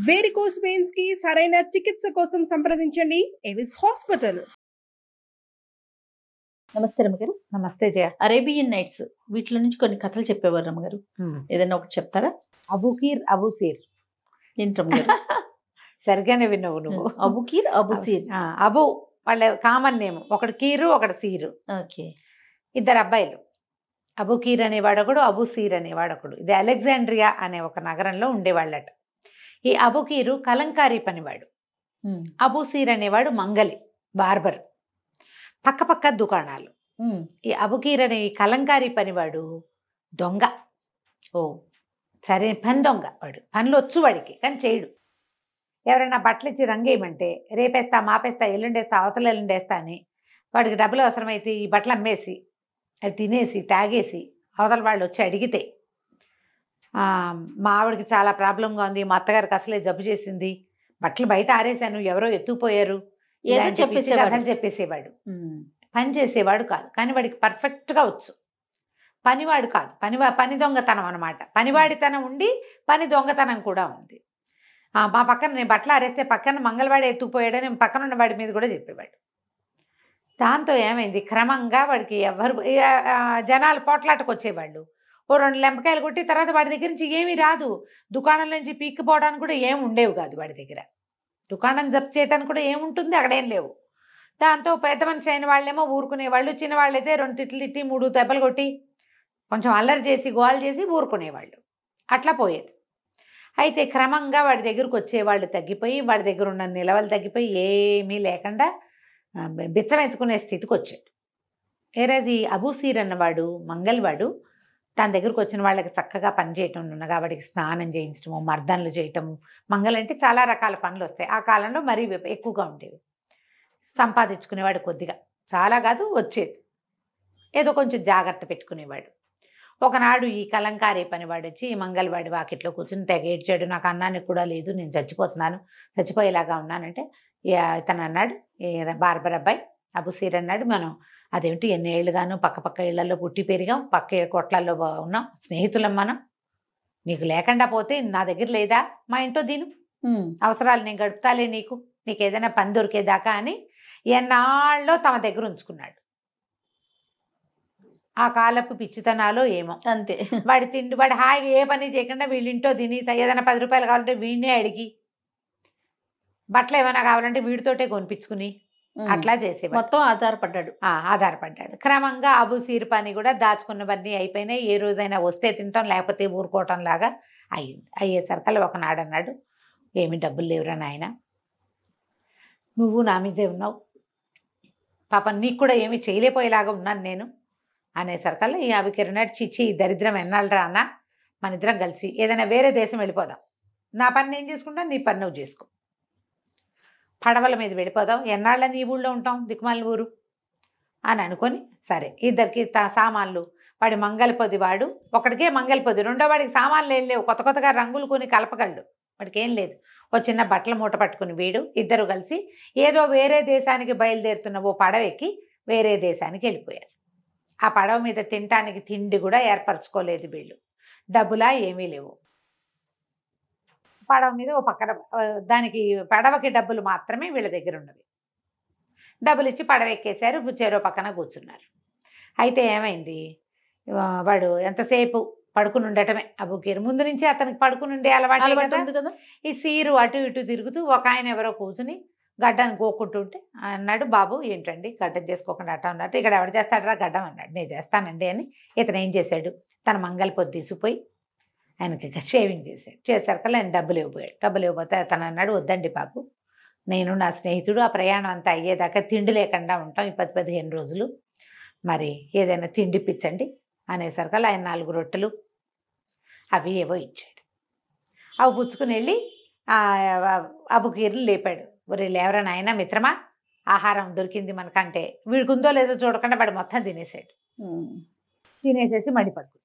Varicose veins కి సరైన చికిత్స కోసం సంప్రదించండి ఎవిస్ హాస్పిటల్. నమస్తే రమ్మగారు. నమస్తే జయ. అరేబియన్ నైట్స్ వీటిలో నుంచి కొన్ని కథలు చెప్పేవారు రమ్మగారు. ఏదైనా ఒకటి చెప్తారా? అబుకీర్ అబుసీర్. ఏంటి రమ్మగారు? సరిగ్గానే విన్నావు నువ్వు. అబుకీర్ అబుసీర్. అబు వాళ్ళ కామన్ నేమ్, ఒకటి కీరు ఒకటి సీరు. ఓకే. ఇద్దరు అబ్బాయిలు. అబుకీర్ అనేవాడొకడు, అబుసీర్ అనేవాడొకడు. ఇది అలెగ్జాండ్రియా అనే ఒక నగరంలో ఉండేవాళ్ళట. ఈ అబుకీరు కలంకారీ పనివాడు, అబుసీర్ అనేవాడు మంగలి, బార్బర్. పక్క పక్క దుకాణాలు. ఈ అబుకీర్ అనే కలంకారీ పనివాడు దొంగ. ఓ, సరే పని దొంగ వాడు. పనులు వచ్చు వాడికి, కానీ చేయడు. ఎవరైనా బట్టలు ఇచ్చి రంగేయమంటే రేపేస్తా, మాపేస్తా, ఎల్లుండేస్తా, అవతల ఎల్లుండేస్తా అని వాడికి డబ్బులు అవసరమైతే ఈ బట్టలు అమ్మేసి అది తినేసి తాగేసి అవతల వాళ్ళు వచ్చి అడిగితే, మా ఆవిడకి చాలా ప్రాబ్లంగా ఉంది, మా అత్తగారికి అసలే జబ్బు చేసింది, బట్టలు బయట ఆరేసాను, ఎవరో ఎత్తుకుపోయారు, ఏదో చెప్పేసేవాడు. పని చేసేవాడు కాదు, కానీ వాడికి పర్ఫెక్ట్గా వచ్చు. పనివాడు కాదు, పని దొంగతనం అనమాట. పనివాడితనం ఉండి పని దొంగతనం కూడా ఉంది. మా పక్కన నేను బట్టలు ఆరేస్తే పక్కన మంగళవాడు ఎత్తుకుపోయాడని పక్కన ఉన్న వాడి మీద కూడా చెప్పేవాడు. దాంతో ఏమైంది, క్రమంగా వాడికి ఎవరు జనాలు పోట్లాటకు వచ్చేవాళ్ళు. ఓ 2 లెంపకాయలు కొట్టి తర్వాత వాడి దగ్గర నుంచి ఏమీ రాదు. దుకాణం నుంచి పీక్కుపోవడానికి కూడా ఏమి ఉండేవి కాదు వాడి దగ్గర. దుకాణం జప్తు చేయడానికి కూడా ఏముంటుంది, అక్కడేం లేవు. దాంతో పెద్ద మనిషి అయిన వాళ్ళేమో ఊరుకునేవాళ్ళు, చిన్న వాళ్ళైతే 2 తిట్లు తిట్టి 3 దెబ్బలు కొట్టి కొంచెం అల్లరి చేసి గోల్ చేసి ఊరుకునేవాళ్ళు. అట్లా పోయేది. అయితే క్రమంగా వాడి దగ్గరకు వచ్చేవాళ్ళు తగ్గిపోయి, వాడి దగ్గర ఉన్న నిలవలు తగ్గిపోయి ఏమీ లేకుండా బిచ్చం ఎత్తుకునే స్థితికి వచ్చాడు. వేరేది అబూసీర్ అన్నవాడు మంగళవాడు తన దగ్గరకు వచ్చిన వాళ్ళకి చక్కగా పని చేయటం, ఉండగా వాడికి స్నానం చేయించడము, మర్దనలు చేయటము. మంగళంటే చాలా రకాల పనులు వస్తాయి. ఆ కాలంలో మరీ ఎక్కువగా ఉండేవి. సంపాదించుకునేవాడు కొద్దిగా, చాలా కాదు వచ్చేది. ఏదో కొంచెం జాగ్రత్త పెట్టుకునేవాడు. ఒకనాడు ఈ కలంకారీ పనివాడు వచ్చి ఈ మంగళవాడి వాకిట్లో కూర్చుని తెగ ఏడ్చాడు. నాకు అన్నానికి కూడా లేదు, నేను చచ్చిపోతున్నాను, చచ్చిపోయేలాగా ఉన్నానంటే ఇతను అన్నాడు, బార్బర్ అబ్బాయి అబుసీర్ అన్నాడు, మనం అదేమిటి ఎన్ని ఏళ్ళుగాను పక్క పక్క ఇళ్లలో పుట్టి పెరిగాం, పక్క కొట్లల్లో ఉన్నాం, స్నేహితులం మనం. నీకు లేకుండా పోతే నా దగ్గర లేదా, మా ఇంట్లో దీను అవసరాలు నేను గడుపుతాలే, నీకు ఏదైనా పని దొరికేదాకా అని ఎన్నాళ్ళలో తమ దగ్గర ఉంచుకున్నాడు. ఆ కాలపు పిచ్చితనాలో ఏమో అంతే. వాడి తిండి వాడి హాయిగా ఏ పని చేయకుండా వీళ్ళింటో తిని ఏదైనా 10 రూపాయలు కావాలంటే వీడినే అడిగి, బట్టలు ఏమైనా కావాలంటే వీడితోటే కొనిపించుకుని అట్లా చేసేవాడు. మొత్తం ఆధారపడ్డాడు. క్రమంగా అబుసీర్ పని కూడా దాచుకున్నవన్నీ అయిపోయినాయి. ఏ రోజైనా వస్తే తింటాం, లేకపోతే ఊరుకోవటం లాగా అయ్యింది. అయ్యేసరికల్లా ఒకనాడు అన్నాడు, ఏమి డబ్బులు లేవురా నాయన, నువ్వు నా మీదే ఉన్నావు, పాపం నీకు కూడా ఏమీ చేయలేకపోయేలాగా ఉన్నాను నేను అనేసరికల్లా ఈ అబుకీర్ అన్నాడు, చిచ్చి దరిద్రం ఎన్నాళ్ళరా అన్న, మన ఇద్దరం కలిసి ఏదైనా వేరే దేశం వెళ్ళిపోదాం, నా పని నేను చేసుకుంటాను, నీ పని నువ్వు చేసుకో, పడవల మీద వెళ్ళిపోదాం, ఎన్నాళ్ళ నీ ఊళ్ళో ఉంటాం, దిక్కుమాల ఊరు అని అనుకొని, సరే ఇద్దరికి సామాన్లు, వాడి మంగళపొది, వాడు ఒకడికే మంగళపొది, రెండో వాడికి సామాన్లు ఏం లేవు, కొత్త కొత్తగా రంగులు కొని కలపగలడు, వాడికి ఏం లేదు, ఓ చిన్న బట్టల మూట పట్టుకుని వీడు ఇద్దరు కలిసి ఏదో వేరే దేశానికి బయలుదేరుతున్న ఓ పడవ ఎక్కి వేరే దేశానికి వెళ్ళిపోయారు. ఆ పడవ మీద తినటానికి తిండి కూడా ఏర్పరచుకోలేదు వీళ్ళు, డబ్బులా ఏమీ లేవు. పడవ మీద ఓ పక్కన దానికి పడవకి డబ్బులు మాత్రమే వీళ్ళ దగ్గర ఉన్నవి. డబ్బులు ఇచ్చి పడవ ఎక్కేశారు, చెరో పక్కన కూర్చున్నారు. అయితే ఏమైంది, వాడు ఎంతసేపు పడుకుని ఉండటమే అబుకీర్. ముందు నుంచి అతనికి పడుకుని ఉండే అలవాటు కదా. ఈ సీరు అటు ఇటు తిరుగుతూ ఒక ఆయన ఎవరో కూర్చుని గడ్డను గోక్కుంటుంటే అన్నాడు, బాబు ఏంటండి గడ్డం చేసుకోకుండా అట్ట ఉన్నట్టు, ఇక్కడ ఎవరు చేస్తాడరా గడ్డం అన్నాడు. నేను చేస్తానండి అని ఇతను ఏం చేశాడు, తన మంగళపొద్దు తీసిపోయి ఆయనకి షేవింగ్ చేశాడు. చేసరికల్లా ఆయన డబ్బులు ఇవ్వబోయాడు. డబ్బులు ఇవ్వబోతే అతను అన్నాడు, వద్దండి బాబు, నేను నా స్నేహితుడు ఆ ప్రయాణం అంతా అయ్యేదాకా తిండి లేకుండా ఉంటాం ఈ 10-15 రోజులు, మరి ఏదైనా తిండిపించండి అనేసరికల్లా ఆయన 4 రొట్టెలు అవి ఏవో ఇచ్చాడు. అవి పుచ్చుకుని వెళ్ళి అబుకీర్ని లేపాడు. ఒరే లేవరా నాయన మిత్రమా, ఆహారం దొరికింది మనకంటే, వీడికి ఉందో లేదో చూడకుండా వాడు మొత్తం తినేసాడు. తినేసేసి మళ్ళీ పడుకున్నాడు.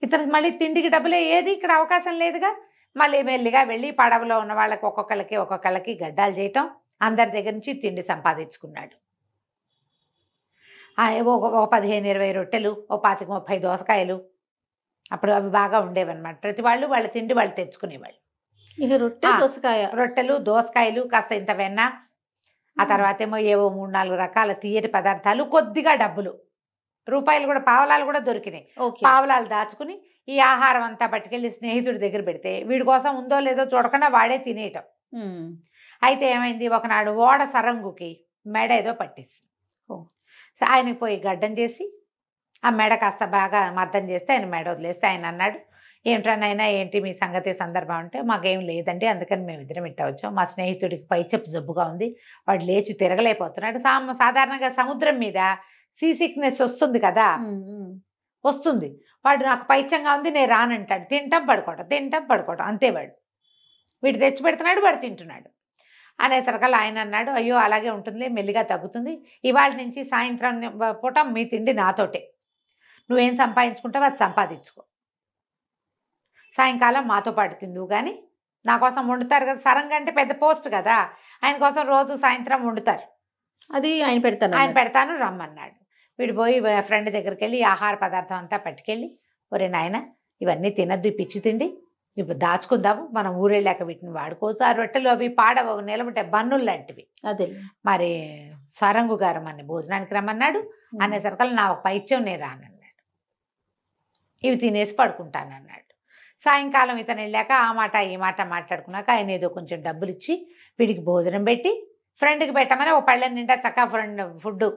ఇతనికి మళ్ళీ తిండికి డబ్బులే ఏది, ఇక్కడ అవకాశం లేదుగా. మళ్ళీ మెల్లిగా వెళ్ళి పడవలో ఉన్న వాళ్ళకి ఒక్కొక్కళ్ళకి గడ్డాలు చేయటం, అందరి దగ్గర నుంచి తిండి సంపాదించుకున్నాడు. ఒక 15-20 రొట్టెలు, ఓ 25-30 దోసకాయలు, అప్పుడు అవి బాగా ఉండేవన్నమాట. ప్రతి వాళ్ళు వాళ్ళ తిండి వాళ్ళు తెచ్చుకునేవాళ్ళు. ఇక రొట్టె ఆ, దోసకాయ. రొట్టెలు దోసకాయలు కాస్త ఇంత వెన్న, ఆ తర్వాత ఏమో ఏవో 3-4 రకాల తీయటి పదార్థాలు, కొద్దిగా డబ్బులు, రూపాయలు కూడా పావలాలు కూడా దొరికినాయి. ఓకే. పావలాలు దాచుకుని ఈ ఆహారం అంతా పట్టుకెళ్ళి స్నేహితుడి దగ్గర పెడితే వీడి కోసం ఉందో లేదో చూడకుండా వాడే తినేయటం. ఉమ్. అయితే ఏమైంది, ఒకనాడు ఓడ సరంగుకి మెడ ఏదో పట్టేసి ఓ. ఆయనకి పోయి గడ్డం చేసి ఆ మెడ కాస్త బాగా మర్దం చేస్తే ఆయన మెడ వదిలేస్తే ఆయన అన్నాడు, ఏమిట్రా నాయనా ఏంటి మీ సంగతి సందర్భం అంటే, మాకేం లేదండి అందుకని మేము ఇద్దరం ఇట్టా వచ్చాం, మా స్నేహితుడికి పైచెప్పు జబ్బుగా ఉంది, వాడు లేచి తిరగలేకపోతున్నాడు. సాధారణంగా సముద్రం మీద సీ సిక్నెస్ వస్తుంది కదా, వస్తుంది, వాడు నాకు పైత్యంగా ఉంది నేను రానంటాడు, తింటాం పడుకోవటం అంతే. వీడు తెచ్చి పెడుతున్నాడు, వాడు తింటున్నాడు అనేసరికల్లా ఆయన అన్నాడు, అయ్యో అలాగే ఉంటుందిలే మెల్లిగా తగ్గుతుంది, ఇవాళ నుంచి సాయంత్రం పూట మీ తిండి నాతోటే, నువ్వేం సంపాదించుకుంటావు అది సంపాదించుకో, సాయంకాలం మాతో పాటు తిందువు కానీ, నా కోసం వండుతారు కదా, సరంగా అంటే పెద్ద పోస్ట్ కదా, ఆయన కోసం రోజు సాయంత్రం వండుతారు, అది ఆయన పెడతాను రమ్మన్నాడు. వీడు పోయి ఫ్రెండ్ దగ్గరికి వెళ్ళి ఆహార పదార్థం అంతా పట్టుకెళ్ళి, ఒరే నాయన ఇవన్నీ తినద్దు, పిచ్చి తిండి, ఇప్పుడు దాచుకుందాము, మనం ఊరెళ్ళాక వీటిని వాడుకోవచ్చు, ఆ రొట్టెలు అవి పాడవు నిలబట్టే బన్నులు లాంటివి, అదే మరి స్వరంగు గారు మన భోజనానికి రమ్మన్నాడు. అనేసరికల్లా నా ఒక పైత్యం నేను రానన్నాడు, ఇవి తినేసి పడుకుంటానన్నాడు. సాయంకాలం ఇతను వెళ్ళాక ఆ మాట ఈ మాట మాట్లాడుకున్నాక ఆయన ఏదో కొంచెం డబ్బులు ఇచ్చి వీడికి భోజనం పెట్టి ఫ్రెండ్కి పెట్టమని ఒక పళ్ళ నిండా చక్కగా ఫుడ్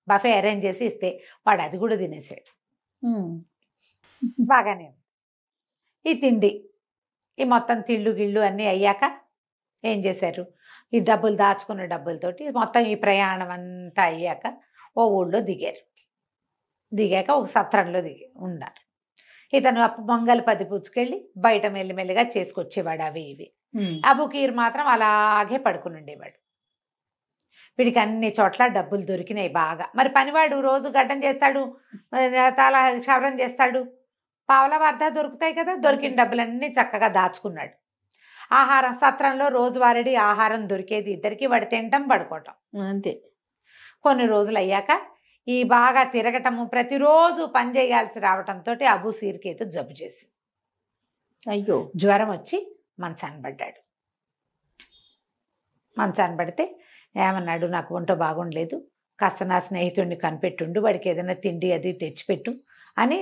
బఫే అరేంజ్ చేసి ఇస్తే వాడు అది కూడా తినేసాడు. బాగానే ఉంది. ఈ తిండి ఈ మొత్తం తిళ్ళు గిళ్ళు అన్నీ అయ్యాక ఏం చేశారు, ఈ డబ్బులు దాచుకున్న డబ్బులతోటి మొత్తం ఈ ప్రయాణం అంతా అయ్యాక ఓ ఊళ్ళో దిగాక ఒక సత్రంలో ఉన్నారు. ఇతను మంగళపది పుచ్చుకెళ్ళి బయట మెల్లిమెల్లిగా చేసుకొచ్చేవాడు అవి ఇవి. అబుకీర్ మాత్రం అలాగే పడుకుని ఉండేవాడు. వీడికి అన్ని చోట్ల డబ్బులు దొరికినాయి బాగా. మరి పనివాడు రోజు గడ్డం చేస్తాడు, తల క్షవరం చేస్తాడు, పావలా వార్త దొరుకుతాయి కదా, దొరికిన డబ్బులన్నీ చక్కగా దాచుకున్నాడు. ఆహారం సత్రంలో రోజువారీ ఆహారం దొరికేది ఇద్దరికి, వాడు తినటం పడుకోవటం అంతే. కొన్ని రోజులు అయ్యాక ఈ బాగా తిరగటము ప్రతిరోజు పని చేయాల్సి రావటంతో అబూ సీర్కేతు జబ్బు చేసి అయ్యో జ్వరం వచ్చి మంచాన పడ్డాడు. మంచాన పడితే ఏమన్నాడు, నాకు ఒంట బాగుండలేదు, కాస్త నా స్నేహితుడిని కనిపెట్టుండు, వాడికి ఏదైనా తిండి అది తెచ్చిపెట్టు అని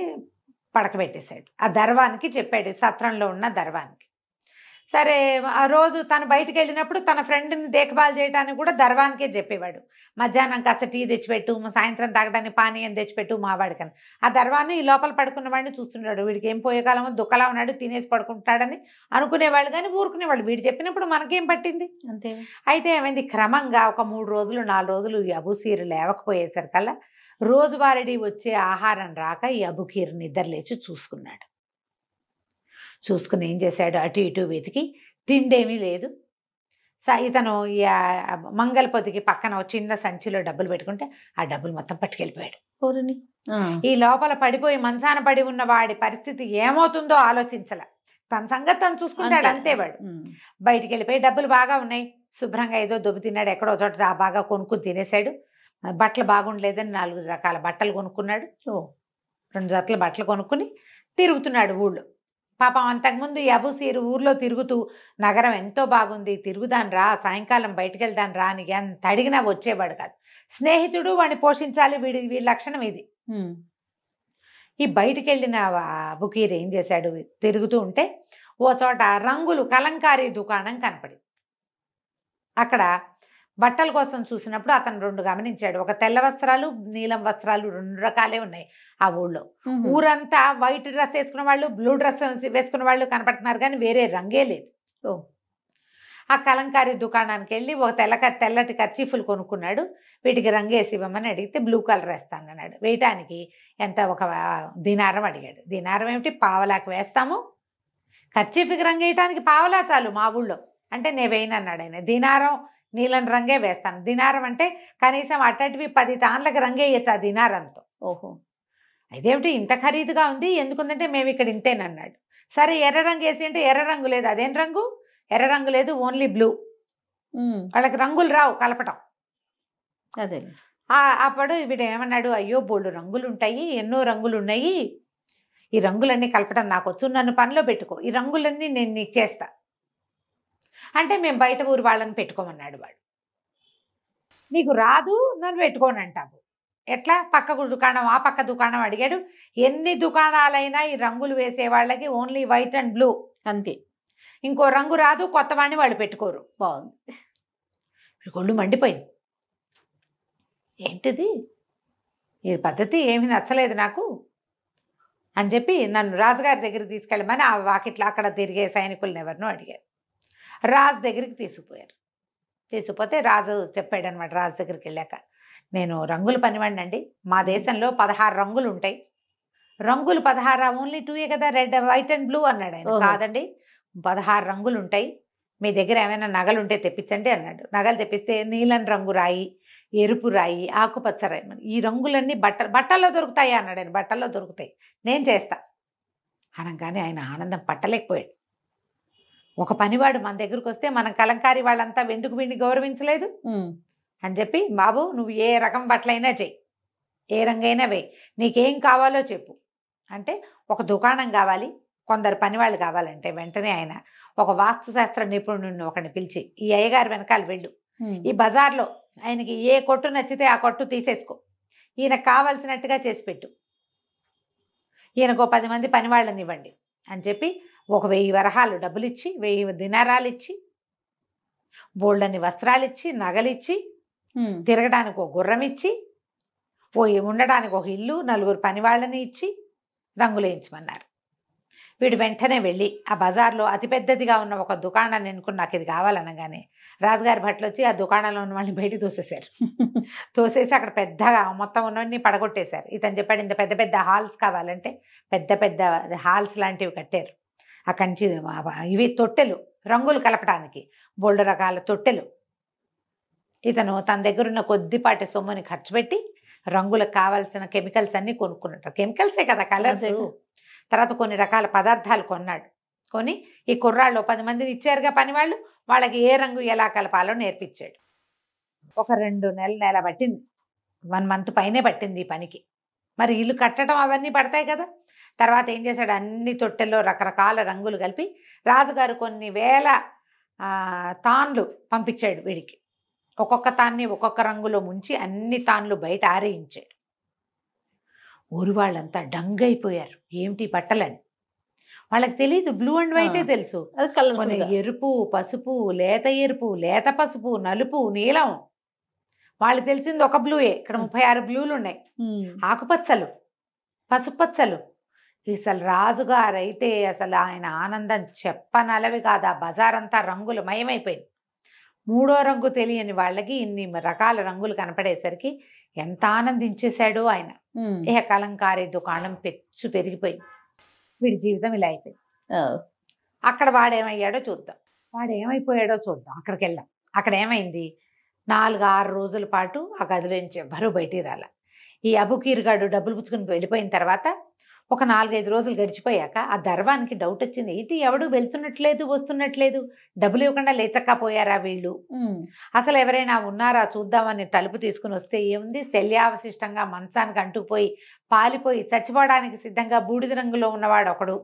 పడకబెట్టేశాడు. ఆ దర్వానికి చెప్పాడు, సత్రంలో ఉన్న దర్వానికి. సరే ఆ రోజు తను బయటికి వెళ్ళినప్పుడు తన ఫ్రెండ్ని దేఖబాల్ చేయడానికి కూడా దర్వానికే చెప్పేవాడు, మధ్యాహ్నం కాస్త టీ తెచ్చిపెట్టు, సాయంత్రం తాగడానికి పానీయం తెచ్చిపెట్టు మావాడికని. ఆ దర్వాన్ని ఈ లోపల పడుకున్న వాడిని చూస్తున్నాడు, వీడికి ఏం పోయేకాలమో దుఃఖలా ఉన్నాడు, తినేసి పడుకుంటాడని అనుకునేవాళ్ళు కానీ ఊరుకునేవాళ్ళు. వీడు చెప్పినప్పుడు మనకేం పట్టింది అంతే. అయితే ఏమైంది, క్రమంగా ఒక 3 రోజులు 4 రోజులు ఈ అబూసీరు లేవకపోయేసరికల్లా రోజువారీ వచ్చే ఆహారం రాక ఈ అబుకీర్ నిద్రలేచి చూసుకున్నాడు. చూసుకుని ఏం చేశాడు, అటు ఇటు వెతికి తిండేమీ లేదు. ఇతను మంగళపొదికి పక్కన ఒక చిన్న సంచిలో డబ్బులు పెట్టుకుంటే ఆ డబ్బులు మొత్తం పట్టుకెళ్ళిపోయాడు. ఈ లోపల పడిపోయి మంచాన పడి ఉన్న వాడి పరిస్థితి ఏమవుతుందో ఆలోచించల, తన సంగతి తను చూసుకుంటాడు అంతే. వాడు బయటికి వెళ్ళిపోయి డబ్బులు బాగా ఉన్నాయి, శుభ్రంగా ఏదో దొబ్బి తిన్నాడు, ఎక్కడో చోట బాగా కొనుక్కుని తినేశాడు. బట్టలు బాగుండలేదని 4 రకాల బట్టలు కొనుక్కున్నాడు, 2 జతల బట్టలు కొనుక్కుని తిరుగుతున్నాడు ఊళ్ళో. పాపం అంతకుముందు ఈ అబూసీరు ఊర్లో తిరుగుతూ నగరం ఎంతో బాగుంది, తిరుగుదాను రా, సాయంకాలం బయటకు వెళ్దాను రా అని ఎంత అడిగినా వచ్చేవాడు కాదు. స్నేహితుడు వాడిని పోషించాలి, వీడి లక్షణం ఇది. ఈ బయటికి వెళ్ళిన అబుకీర్ ఏం చేశాడు, తిరుగుతూ ఉంటే ఓ చోట రంగులు కలంకారీ దుకాణం కనపడి అక్కడ బట్టల కోసం చూసినప్పుడు అతను 2 గమనించాడు. ఒక తెల్ల వస్త్రాలు నీలం వస్త్రాలు 2 రకాలే ఉన్నాయి ఆ ఊళ్ళో. ఊరంతా వైట్ డ్రెస్ వేసుకున్న వాళ్ళు, బ్లూ డ్రెస్ వేసుకున్న వాళ్ళు కనపడుతున్నారు కానీ వేరే రంగే లేదు. ఆ కలంకారీ దుకాణానికి వెళ్ళి ఒక తెల్లటి కర్చీఫ్లు కొనుక్కున్నాడు. వీటికి రంగు వేసి ఇవ్వమని అడిగితే బ్లూ కలర్ వేస్తానన్నాడు. వేయటానికి ఎంత ఒక దినారం అడిగాడు. దినారం ఏమిటి, పావలాకు వేస్తాము, కర్చీఫ్కి రంగు వేయటానికి పావలా చాలు మా ఊళ్ళో అంటే నేను వేయనన్నాడు ఆయన. దినారం నీలం రంగే వేస్తాను, దినారం అంటే కనీసం అట్టటివి 10 తాన్లకు రంగే వేయచ్చు ఆ దినారంతో. ఓహో అదేమిటి ఇంత ఖరీదుగా ఉంది, ఎందుకుందంటే మేము ఇక్కడ ఇంతేనన్నాడు. సరే ఎర్ర రంగు వేసి అంటే ఎర్ర రంగు లేదు. అదేం రంగు, ఎర్ర రంగు లేదు, ఓన్లీ బ్లూ. వాళ్ళకి రంగులు రావు కలపటం. అదే అప్పుడు వీడు ఏమన్నాడు, అయ్యో బోళ్ళు రంగులు ఉంటాయి, ఎన్నో రంగులు ఉన్నాయి, ఈ రంగులన్నీ కలపటం నాకు వచ్చు, నన్ను పనిలో పెట్టుకో, ఈ రంగులన్నీ నేను నీకు చేస్తా. అంటే మేము బయట ఊరు వాళ్ళని పెట్టుకోమన్నాడు వాడు. నీకు రాదు, నన్ను పెట్టుకోని అంటావు ఎట్లా? పక్క దుకాణం, ఆ పక్క దుకాణం అడిగాడు. ఎన్ని దుకాణాలైనా ఈ రంగులు వేసే వాళ్ళకి ఓన్లీ వైట్ అండ్ బ్లూ అంతే, ఇంకో రంగు రాదు, కొత్త వాడిని వాళ్ళు పెట్టుకోరు. బాగుంది. ఒళ్ళు మండిపోయింది. ఏంటిది, ఈ పద్ధతి ఏమీ నచ్చలేదు నాకు అని చెప్పి నన్ను రాజుగారి దగ్గరికి తీసుకెళ్ళమని ఆ వాకిట్లో అక్కడ తిరిగే సైనికులను ఎవరినో అడిగారు. రాజు దగ్గరికి తీసుకుపోయారు. తీసుకుపోతే రాజు చెప్పాడు అనమాట. రాజు దగ్గరికి వెళ్ళాక, నేను రంగుల పనివాడినండి, మా దేశంలో 16 రంగులు ఉంటాయి. రంగులు 16 ఓన్లీ 2 కదా, రెడ్ వైట్ అండ్ బ్లూ అన్నాడు ఆయన. కాదండి, 16 రంగులు ఉంటాయి, మీ దగ్గర ఏమైనా నగలు ఉంటే తెప్పించండి అన్నాడు. నగలు తెప్పిస్తే నీలం రంగు రాయి, ఎరుపు రాయి, ఆకుపచ్చ రాయి, ఈ రంగులన్నీ బట్టల్లో దొరుకుతాయి అన్నాడు ఆయన. బట్టల్లో దొరుకుతాయి, నేను చేస్తా అనగానే ఆయన ఆనందం పట్టలేకపోయాడు. ఒక పనివాడు మన దగ్గరకు వస్తే మనం కలంకారీ వాళ్ళంతా ఎందుకు వీడిని గౌరవించలేదు అని చెప్పి, బాబు నువ్వు ఏ రకం బట్టలైనా చెయ్యి, ఏ రంగైనా వేయి, నీకేం కావాలో చెప్పు అంటే, ఒక దుకాణం కావాలి, కొందరు పనివాళ్ళు కావాలంటే వెంటనే ఆయన ఒక వాస్తుశాస్త్ర నిపుణుడిని ఒకరిని పిలిచి, ఈ అయ్యగారి వెనకాల వెళ్ళు, ఈ బజార్లో ఆయనకి ఏ కొట్టు నచ్చితే ఆ కొట్టు తీసేసుకో, ఈయనకు కావాల్సినట్టుగా చేసి పెట్టు, ఈయనకు 10 మంది పనివాళ్ళని ఇవ్వండి అని చెప్పి 1000 వరహాలు డబ్బులు ఇచ్చి, 1000 దినారాలు ఇచ్చి, బోల్డని వస్త్రాలు ఇచ్చి, నగలిచ్చి, తిరగడానికి ఒక గుర్రం ఇచ్చి, ఉండడానికి ఒక ఇల్లు, 4 పనివాళ్ళని ఇచ్చి రంగులు వేయించమన్నారు. వీడు వెంటనే వెళ్ళి ఆ బజార్లో అతిపెద్దదిగా ఉన్న ఒక దుకాణాన్ని ఎన్నుకుని నాకు ఇది కావాలనగానే రాజుగారి భట్లు వచ్చి ఆ దుకాణంలో ఉన్న వాళ్ళని బయటికి తోసేశారు. తోసేసి అక్కడ పెద్దగా మొత్తం ఉన్నవన్నీ పడగొట్టేశారు. ఇతను చెప్పాడు, ఇంత పెద్ద పెద్ద హాల్స్ కావాలంటే పెద్ద పెద్ద హాల్స్ లాంటివి కట్టారు. అక్కడి నుంచి ఇవి తొట్టెలు, రంగులు కలపడానికి బోల్డ్ రకాల తొట్టెలు. ఇతను తన దగ్గర ఉన్న కొద్దిపాటి సొమ్ముని ఖర్చు పెట్టి రంగులకు కావాల్సిన కెమికల్స్ అన్నీ కొనుక్కున్నట్టు. కెమికల్సే కదా కలర్స్. తర్వాత కొన్ని రకాల పదార్థాలు కొన్నాడు. కొని ఈ కుర్రాళ్ళు 10 మందిని ఇచ్చారుగా పనివాళ్ళు, వాళ్ళకి ఏ రంగు ఎలా కలపాలో నేర్పించాడు. ఒక 2 నెల పట్టింది, 1 మంత్ పైనే పట్టింది ఈ పనికి. మరి ఇల్లు కట్టడం అవన్నీ పడతాయి కదా. తర్వాత ఏం చేశాడు, అన్ని తొట్టెల్లో రకరకాల రంగులు కలిపి రాజుగారు కొన్ని వేల తాన్లు పంపించాడు వీడికి. ఒక్కొక్క తాన్ని ఒక్కొక్క రంగులో ముంచి అన్ని తాన్లు బయట ఆరేయించాడు. ఊరు వాళ్ళంతా డంగైపోయారు, ఏమిటి బట్టలని. వాళ్ళకి తెలియదు, బ్లూ అండ్ వైటే తెలుసు. కొన్ని ఎరుపు, పసుపు, లేత ఎరుపు, లేత పసుపు, నలుపు, నీలం. వాళ్ళు తెలిసింది ఒక బ్లూయే. ఇక్కడ 36 బ్లూలు ఉన్నాయి, ఆకుపచ్చలు, పసుపచ్చలు. అసలు రాజుగారు అయితే అసలు ఆయన ఆనందం చెప్పనలవి కాదు. ఆ బజార్ అంతా రంగులు మయమైపోయింది. 3వ రంగు తెలియని వాళ్ళకి ఇన్ని రకాల రంగులు కనపడేసరికి ఎంత ఆనందించేశాడో ఆయన. ఇహ కలంకారీ దుకాణం పెరిగిపోయింది. వీడి జీవితం ఇలా అయిపోయింది. అక్కడ వాడేమయ్యాడో చూద్దాం, అక్కడికి వెళ్దాం. అక్కడ ఏమైంది, 4-6 రోజుల పాటు ఆ గదిలో నుంచి ఎవ్వరూ బయటికి రాల. ఈ అబుకీర్ గాడు డబ్బులు పుచ్చుకుని వెళ్ళిపోయిన తర్వాత ఒక 4-5 రోజులు గడిచిపోయాక ఆ దర్వానికి డౌట్ వచ్చింది. ఏంటి ఎవడు వెళ్తున్నట్లేదు, వస్తున్నట్లేదు, డబ్బులు ఇవ్వకుండా లేచక్కపోయారా వీళ్ళు, అసలు ఎవరైనా ఉన్నారా చూద్దామని తలుపు తీసుకుని వస్తే ఏముంది, శల్యావశిష్టంగా మంచానికి అంటుకుపోయి పాలిపోయి చచ్చిపోవడానికి సిద్ధంగా బూడిద రంగులో ఉన్నవాడు ఒకడు.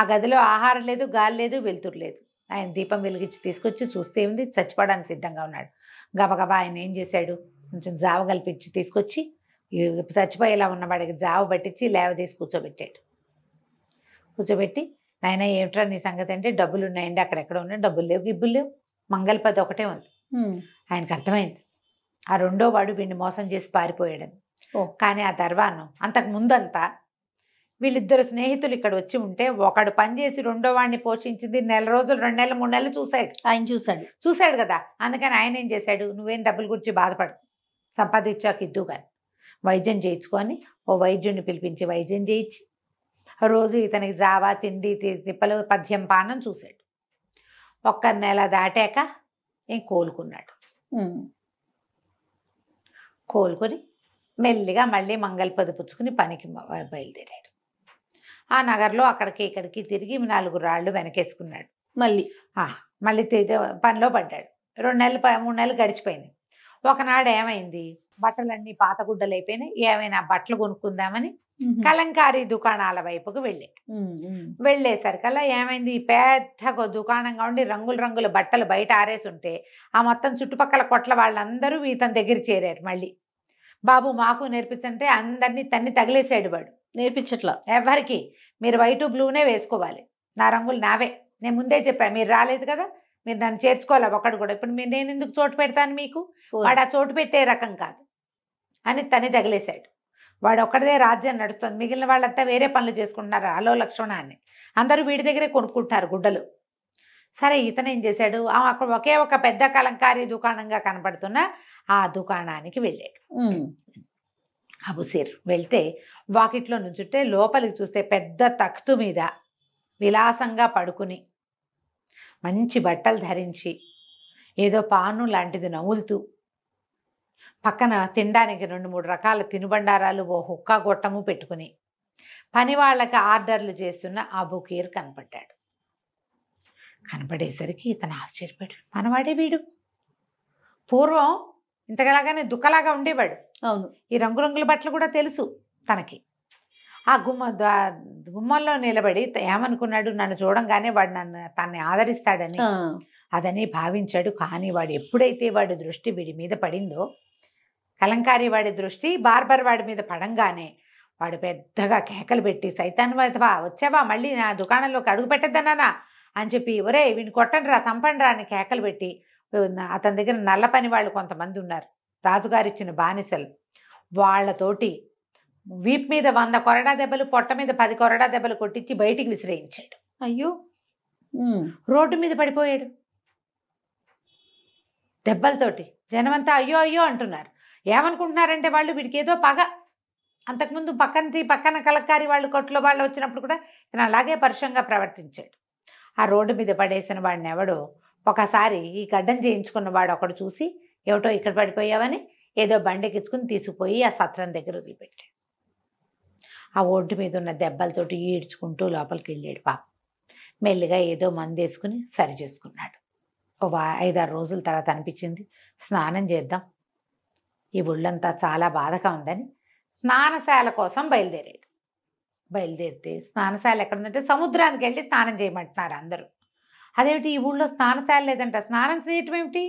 ఆ గదిలో ఆహారం లేదు, గాలి లేదు, వెలుతురు లేదు. ఆయన దీపం వెలిగించి తీసుకొచ్చి చూస్తే ఏముంది, చచ్చిపోవడానికి సిద్ధంగా ఉన్నాడు. గబగబా ఆయన ఏం చేశాడు, కొంచెం జావ కల్పించి తీసుకొచ్చి చచ్చిపోయేలా ఉన్నవాడికి జావ పట్టించి లేవదీసి కూర్చోబెట్టి నాయన ఏమిట్రా నీ సంగతి అంటే, డబ్బులు ఉన్నాయండి, అక్కడెక్కడ ఉన్నాయి, డబ్బులు లేవు, గిబ్బులు లేవు, మంగళపది ఒకటే ఉంది. ఆయనకు అర్థమైంది ఆ 2వ వాడు వీడిని మోసం చేసి పారిపోయాడని. కానీ ఆ దర్వాను అంతకు ముందంతా వీళ్ళిద్దరు స్నేహితులు ఇక్కడ వచ్చి ఉంటే, ఒకడు పనిచేసి 2వ వాడిని పోషించింది 1 రోజులు, 2 నెలలు, 3 నెలలు చూశాడు కదా. అందుకని ఆయన ఏం చేశాడు, నువ్వేం డబ్బుల గురించి బాధపడు, సంపాదించాక ఇద్దు కానీ వైద్యం చేయించుకొని ఓ వైద్యుడిని పిలిపించి వైద్యం చేయించి రోజు ఇతనికి జావా, తిండి, తిప్పలు, పద్యం, పానం చూశాడు. 1 నెల దాటాక ఏం కోలుకున్నాడు. కోలుకొని మెల్లిగా మళ్ళీ మంగళపది పుచ్చుకుని పనికి బయలుదేరాడు. ఆ నగర్లో అక్కడికి ఇక్కడికి తిరిగి 4 రాళ్ళు వెనకేసుకున్నాడు. మళ్ళీ పనిలో పడ్డాడు. 2 నెలలు, 3 నెలలు గడిచిపోయింది. ఒకనాడు ఏమైంది, బట్టలన్నీ పాత గుడ్డలు అయిపోయినాయి, ఏమైనా బట్టలు కొనుక్కుందామని కలంకారీ దుకాణాల వైపుకు వెళ్ళేసరికల్లా ఏమైంది, పెద్ద దుకాణంగా ఉండి రంగుల రంగుల బట్టలు బయట ఆరేసి ఉంటే ఆ మొత్తం చుట్టుపక్కల కొట్ల వాళ్ళందరూ ఇతని దగ్గర చేరారు. మళ్ళీ బాబు మాకు నేర్పించంటే అందరినీ తగిలేసాడు వాడు. నేర్పించట్లా ఎవరికి, మీరు వైట్ బ్లూనే వేసుకోవాలి, నా రంగులు నావే, నేను ముందే చెప్పాను, మీరు రాలేదు కదా, మీరు నన్ను చేర్చుకోవాలి ఒకటి కూడా, ఇప్పుడు నేను ఎందుకు చోటు పెడతాను మీకు, వాడు ఆ చోటు పెట్టే రకం కాదు అని తగిలేశాడు. వాడు ఒక్కడిదే రాజ్యం నడుస్తుంది, మిగిలిన వాళ్ళంతా వేరే పనులు చేసుకుంటున్నారు. అలో లక్ష్మణ అని అందరూ వీడి దగ్గరే కొనుక్కుంటున్నారు గుడ్డలు. సరే ఇతను ఏం చేశాడు, అక్కడ ఒకే ఒక పెద్ద కలంకారీ దుకాణంగా కనపడుతున్న ఆ దుకాణానికి వెళ్ళాడు. అబుసీర్ వెళ్తే వాకిట్లో నుంచుంటే లోపలికి చూస్తే పెద్ద తఖ్తు మీద విలాసంగా పడుకుని మంచి బట్టలు ధరించి ఏదో పాను లాంటిది నవ్వులుతూ పక్కన తినడానికి 2-3 రకాల తినుబండారాలు, ఓ హుక్కా గొట్టము పెట్టుకుని పని వాళ్ళకి ఆర్డర్లు చేస్తున్న అబుకీర్ కనపడ్డాడు. కనపడేసరికి ఇతను ఆశ్చర్యపడ్డాడు, మనవాడే వీడు, పూర్వం ఇంతలాగానే దుఃఖలాగా ఉండేవాడు. అవును, ఈ రంగురంగుల బట్టలు కూడా తెలుసు తనకి. ఆ గుమ్మంలో నిలబడి ఏమనుకున్నాడు, నన్ను చూడంగానే వాడు తనని ఆదరిస్తాడని అదని భావించాడు. కానీ వాడు ఎప్పుడైతే వాడి దృష్టి వీడి మీద పడిందో, కలంకారీ వాడి దృష్టి బార్బర్ వాడి మీద పడంగానే వాడు పెద్దగా కేకలు పెట్టి, సైతాన్ వచ్చావా, మళ్ళీ నా దుకాణంలోకి అడుగు పెట్టద్దన్నానా అని చెప్పి, ఒరే వీడిని కొట్టండి రా, తంపండి రా అని కేకలు పెట్టి, అతని దగ్గర నల్ల పని వాళ్ళు కొంతమంది ఉన్నారు, రాజుగారు ఇచ్చిన బానిసలు, వాళ్ళతోటి వీప్ మీద 100 కొరడా దెబ్బలు, పొట్ట మీద 10 కొరడా దెబ్బలు కొట్టించి బయటికి విసిరేయించాడు. అయ్యో, రోడ్డు మీద పడిపోయాడు దెబ్బలతోటి. జనమంతా అయ్యో అయ్యో అంటున్నారు. ఏమనుకుంటున్నారంటే వాళ్ళు వీడికి ఏదో పగ. అంతకుముందు పక్కన కలక్కారి వాళ్ళు కొట్లో వాళ్ళు వచ్చినప్పుడు కూడా ఈయన అలాగే పరుషంగా ప్రవర్తించాడు. ఆ రోడ్డు మీద పడేసిన వాడిని ఎవడో ఒకసారి ఈ గడ్డం చేయించుకున్న వాడు ఒకడు చూసి, ఏమిటో ఇక్కడ పడిపోయావని ఏదో బండెక్కించుకుని తీసుకుపోయి ఆ సత్రం దగ్గర వదిలిపెట్టాడు. ఆ ఒడ్డు మీద ఉన్న దెబ్బలతోటి ఈడ్చుకుంటూ లోపలికి వెళ్ళాడు. పాపం మెల్లిగా ఏదో మందు వేసుకుని సరి చేసుకున్నాడు. 5-6 రోజుల తర్వాత అనిపించింది, స్నానం చేద్దాం, ఈ ఒళ్ళంతా చాలా బాధగా ఉందని స్నానశాల కోసం బయలుదేరితే స్నానశాల ఎక్కడుందంటే సముద్రానికి వెళ్ళి స్నానం చేయమంటున్నారు అందరూ. అదేమిటి ఈ ఊళ్ళో స్నానశాల లేదంట, స్నానం చేయటం ఏమిటి,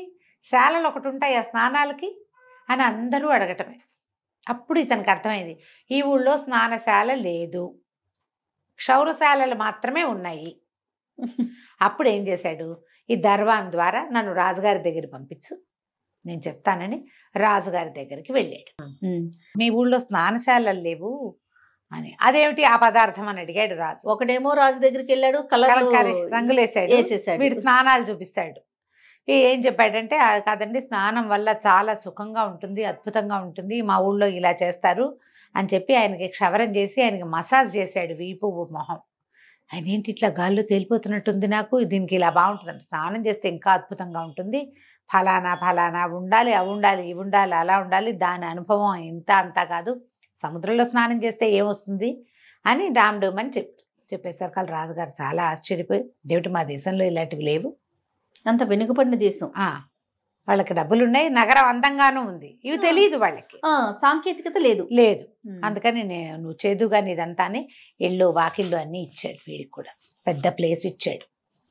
శాలలు ఒకటి ఉంటాయి ఆ స్నానాలకి అని అందరూ అడగటమే. అప్పుడు ఇతనికి అర్థమైంది, ఈ ఊళ్ళో స్నానశాల లేదు, క్షౌరశాలలు మాత్రమే ఉన్నాయి. అప్పుడు ఏం చేశాడు, ఈ దర్వాన్ ద్వారా నన్ను రాజుగారి దగ్గర పంపించు, నేను చెప్తానని రాజుగారి దగ్గరికి వెళ్ళాడు. మీ ఊళ్ళో స్నానశాలలు లేవు అని. అదేమిటి ఆ పదార్థం అని అడిగాడు రాజు. ఒకడేమో రాజు దగ్గరికి వెళ్ళాడు, రంగులేసాడు, వీడు స్నానాలు చూపిస్తాడు. ఏం చెప్పాడంటే, కాదండి స్నానం వల్ల చాలా సుఖంగా ఉంటుంది, అద్భుతంగా ఉంటుంది, మా ఊళ్ళో ఇలా చేస్తారు అని చెప్పి ఆయనకి క్షవరం చేసి ఆయనకి మసాజ్ చేశాడు వీపు మొహం. ఆయన ఏంటి ఇట్లా గాల్లో తేలిపోతున్నట్టుంది, నాకు దీనికి ఇలా బాగుంటుందండి, స్నానం చేస్తే ఇంకా అద్భుతంగా ఉంటుంది, ఫలానా ఉండాలి, అవి ఉండాలి, ఇవి ఉండాలి, అలా ఉండాలి, దాని అనుభవం ఇంత అంతా కాదు, సముద్రంలో స్నానం చేస్తే ఏమొస్తుంది అని డామ్డూమని చెప్పేసరికి రాజుగారు చాలా ఆశ్చర్యపోయి, దేవుటి మా దేశంలో ఇలాంటివి లేవు, అంత వెనుకబడిన దేశం, వాళ్ళకి డబ్బులున్నాయి, నగరం అందంగానూ ఉంది, ఇవి తెలియదు వాళ్ళకి, సాంకేతికత లేదు. అందుకని నువ్వు చేదు కానీ ఇదంతా అని ఇళ్ళు వాకిళ్ళు అన్నీ ఇచ్చాడు. వీడికి కూడా పెద్ద ప్లేస్ ఇచ్చాడు,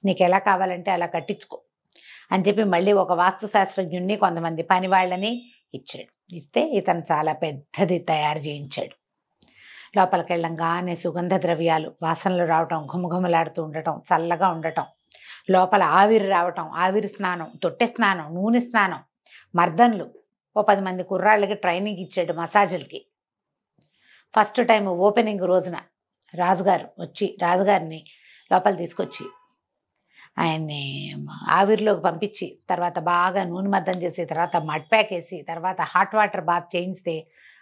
నీకు ఎలా కావాలంటే అలా కట్టించుకో అని చెప్పి మళ్ళీ ఒక వాస్తు శాస్త్రజ్ఞుడిని కొంతమంది పని వాళ్ళని ఇచ్చాడు. ఇస్తే ఇతను చాలా పెద్దది తయారు చేయించాడు. లోపలికి వెళ్ళంగానే సుగంధ ద్రవ్యాలు వాసనలు రావటం, ఘుమఘుమలాడుతూ ఉండటం, చల్లగా ఉండటం, లోపల ఆవిరి రావటం, ఆవిరి స్నానం, తొట్టె స్నానం, నూనె స్నానం, మర్దన్లు, ఓ 10 మంది కుర్రాళ్ళకి ట్రైనింగ్ ఇచ్చాడు మసాజులకి. ఫస్ట్ టైం ఓపెనింగ్ రోజున రాజుగారిని లోపల తీసుకొచ్చి ఆయన్ని ఆవిరిలోకి పంపించి తర్వాత బాగా నూనె మర్దం చేసి తర్వాత మడ్ ప్యాక్ వేసి తర్వాత హాట్ వాటర్ బాత్ చేయిస్తే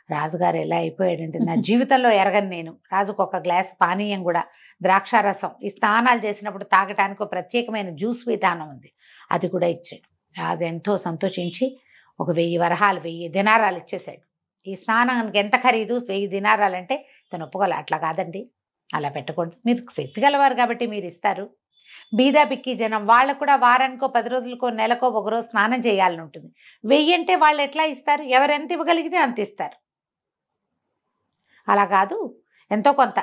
రాజుగారు ఎలా అయిపోయాడంటే, నా జీవితంలో ఎరగను నేను. రాజుకు ఒక గ్లాస్ పానీయం కూడా, ద్రాక్షారసం, ఈ స్నానాలు చేసినప్పుడు తాగటానికి ఒక ప్రత్యేకమైన జ్యూస్ విధానం ఉంది, అది కూడా ఇచ్చాడు. రాజు ఎంతో సంతోషించి ఒక 1000 వరహాలు 1000 దినారాలు ఇచ్చేశాడు. ఈ స్నానానికి ఎంత ఖరీదు, 1000 దినారాలంటే తను ఒప్పుకోలే. అట్లా కాదండి, అలా పెట్టకూడదు, మీరు శక్తి గలవారు కాబట్టి మీరు ఇస్తారు, బీదా బిక్కి జనం వాళ్ళకు కూడా వారానికో 10 రోజులకో నెలకో ఒక రోజు స్నానం చేయాలని ఉంటుంది. 1000 అంటే వాళ్ళు ఎట్లా ఇస్తారు? ఎవరెంత ఇవ్వగలిగితే అంత ఇస్తారు. అలా కాదు, ఎంతో కొంత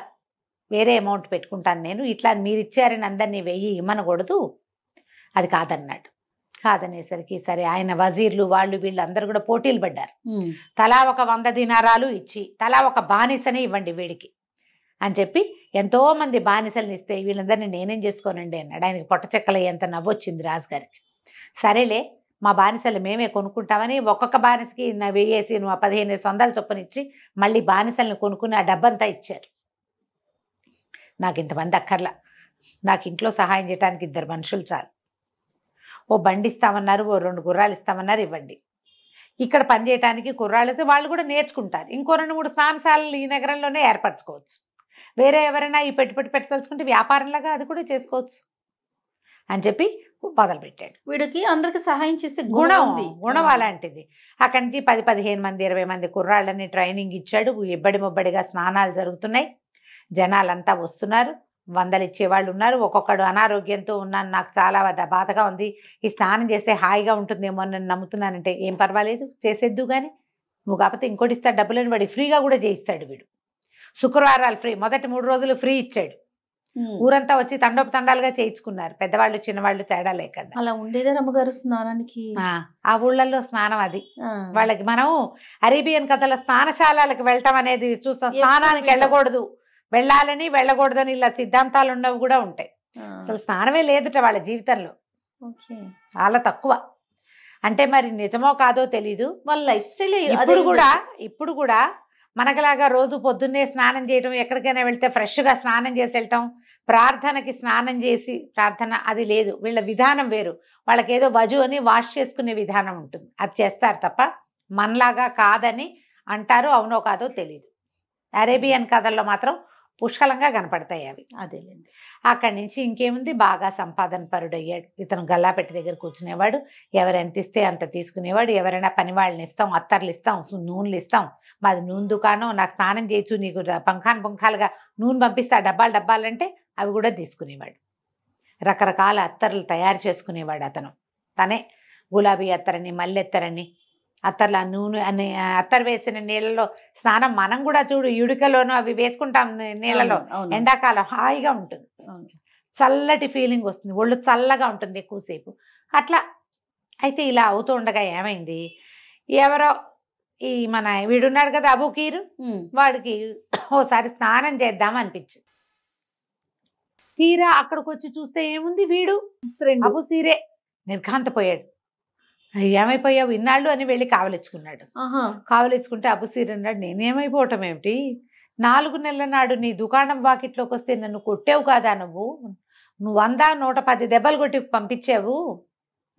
వేరే అమౌంట్ పెట్టుకుంటాను నేను, ఇట్లా మీరు ఇచ్చారని అందరినీ 1000 ఇమ్మనకూడదు, అది కాదన్నాడు. కాదనేసరికి సరే ఆయన వజీర్లు వాళ్ళు వీళ్ళు అందరూ కూడా పోటీలు పడ్డారు. తలా ఒక 100 దినారాలు ఇచ్చి తలా ఒక బానిసనే ఇవ్వండి వీడికి అని చెప్పి ఎంతో మంది బానిసలను ఇస్తే వీళ్ళందరినీ నేనేం చేసుకోనండి అన్నాడు. ఆయనకి పొట్ట చెక్కలయ్యేంత నవ్వొచ్చింది రాజుగారికి. సరేలే మా బానిసలు మేమే కొనుక్కుంటామని ఒక్కొక్క బానిసకి 1000 1500 చొప్పున ఇచ్చి మళ్ళీ బానిసలను కొనుక్కుని ఆ డబ్బంతా ఇచ్చారు. నాకు ఇంతమంది అక్కర్లా, నాకు ఇంట్లో సహాయం చేయడానికి 2 మనుషులు చాలు, ఓ బండి ఇస్తామన్నారు, ఓ 2 గుర్రాలు ఇస్తామన్నారు, ఇవ్వండి. ఇక్కడ పని చేయడానికి కుర్రాళ్ళైతే వాళ్ళు కూడా నేర్చుకుంటారు. ఇంకో 2-3 స్నానశాలలు ఈ నగరంలోనే ఏర్పరచుకోవచ్చు. వేరే ఎవరైనా ఈ పెట్టదలుచుకుంటే వ్యాపారంలాగా అది కూడా చేసుకోవచ్చు అని చెప్పి మొదలుపెట్టాడు. వీడికి అందరికి సహాయం చేసే గుణం అలాంటిది. అక్కడి నుంచి 10-15 మంది 20 మంది కుర్రాళ్ళని ట్రైనింగ్ ఇచ్చాడు. ఇబ్బడి ముబ్బడిగా స్నానాలు జరుగుతున్నాయి, జనాలంతా వస్తున్నారు, 100 ఇచ్చేవాళ్ళు ఉన్నారు. ఒక్కొక్కడు అనారోగ్యంతో ఉన్నాను, నాకు చాలా బాధగా ఉంది, ఈ స్నానం చేస్తే హాయిగా ఉంటుందేమో అని నమ్ముతున్నానంటే, ఏం పర్వాలేదు చేసేద్దు కానీ నువ్వు కాకపోతే ఇంకోటి ఇస్తాడు డబ్బులని వాడి ఫ్రీగా కూడా చేయిస్తాడు వీడు. శుక్రవారాలు ఫ్రీ, మొదటి 3 రోజులు ఫ్రీ ఇచ్చాడు. ఊరంతా వచ్చి తండాలుగా చేయించుకున్నారు, పెద్దవాళ్ళు చిన్నవాళ్ళు తేడా లేకుండా. అలా ఉండేదే రమ్మగారు స్నానానికి. ఆ ఊళ్ళల్లో స్నానం అది వాళ్ళకి. మనం అరేబియన్ కథల స్నానశాలలకు వెళ్ళటం అనేది చూస్తాం. స్నానానికి వెళ్ళకూడదు, వెళ్ళాలని వెళ్ళకూడదని ఇలా సిద్ధాంతాలు ఉన్నవి కూడా ఉంటాయి. అసలు స్నానమే లేదుట వాళ్ళ జీవితంలో, చాలా తక్కువ. అంటే మరి నిజమో కాదో తెలీదు, వాళ్ళ లైఫ్ స్టైల్. ఇప్పుడు కూడా మనకులాగా రోజు పొద్దున్నే స్నానం చేయటం, ఎక్కడికైనా వెళ్తే ఫ్రెష్గా స్నానం చేసి వెళ్ళటం, ప్రార్థనకి స్నానం చేసి ప్రార్థన అది లేదు. వీళ్ళ విధానం వేరు. వాళ్ళకి ఏదో వజు అని వాష్ చేసుకునే విధానం ఉంటుంది, అది చేస్తారు తప్ప మనలాగా కాదని అంటారు. అవునో కాదో తెలీదు. అరేబియన్ కథల్లో మాత్రం పుష్కలంగా కనపడతాయి అవి. అదేలేండి. అక్కడి నుంచి ఇంకేముంది, బాగా సంపాదన పరుడయ్యాడు. ఇతను గల్లాపెట్టి దగ్గర కూర్చునేవాడు, ఎవరెంత ఇస్తే అంత తీసుకునేవాడు. ఎవరైనా పని వాళ్ళని ఇస్తాం, అత్తర్లు ఇస్తాం, నూనెలు ఇస్తాం, మాది నూనె దుకాణం, నాకు స్నానం చేయొచ్చు, నీకు పుంఖాలుగా నూనె పంపిస్తా డబ్బాలంటే అవి కూడా తీసుకునేవాడు. రకరకాల అత్తర్లు తయారు చేసుకునేవాడు అతను. తనే గులాబీ అత్తరని, మల్లెత్తరని, అత్తర్ల నూనె అని, అత్తరు వేసిన నీళ్ళలో స్నానం మనం కూడా చూడు ఇడుకలోనూ అవి వేసుకుంటాం నీళ్ళలో, ఎండాకాలం హాయిగా ఉంటుంది, చల్లటి ఫీలింగ్ వస్తుంది, ఒళ్ళు చల్లగా ఉంటుంది ఎక్కువసేపు అట్లా. అయితే ఇలా అవుతూ ఉండగా ఏమైంది, ఎవరో ఈ మన వీడున్నాడు కదా అబుకీరు, వాడికి ఓసారి స్నానం చేద్దాం అనిపించింది. తీరా అక్కడికి వచ్చి చూస్తే ఏముంది, వీడు అబుసీరే నిర్ఘాంతపోయాడు. ఏమైపోయావు ఇన్నాళ్ళు అని వెళ్ళి కావలించుకున్నాడు. కావలించుకుంటే అబుసీర్ అన్నాడు, నేనేమైపోవటం ఏమిటి, 4 నెలల నాడు నీ దుకాణం వాకిట్లోకి వస్తే నన్ను కొట్టావు కాదా, నువ్వు 100-110 దెబ్బలు కొట్టి పంపించావు,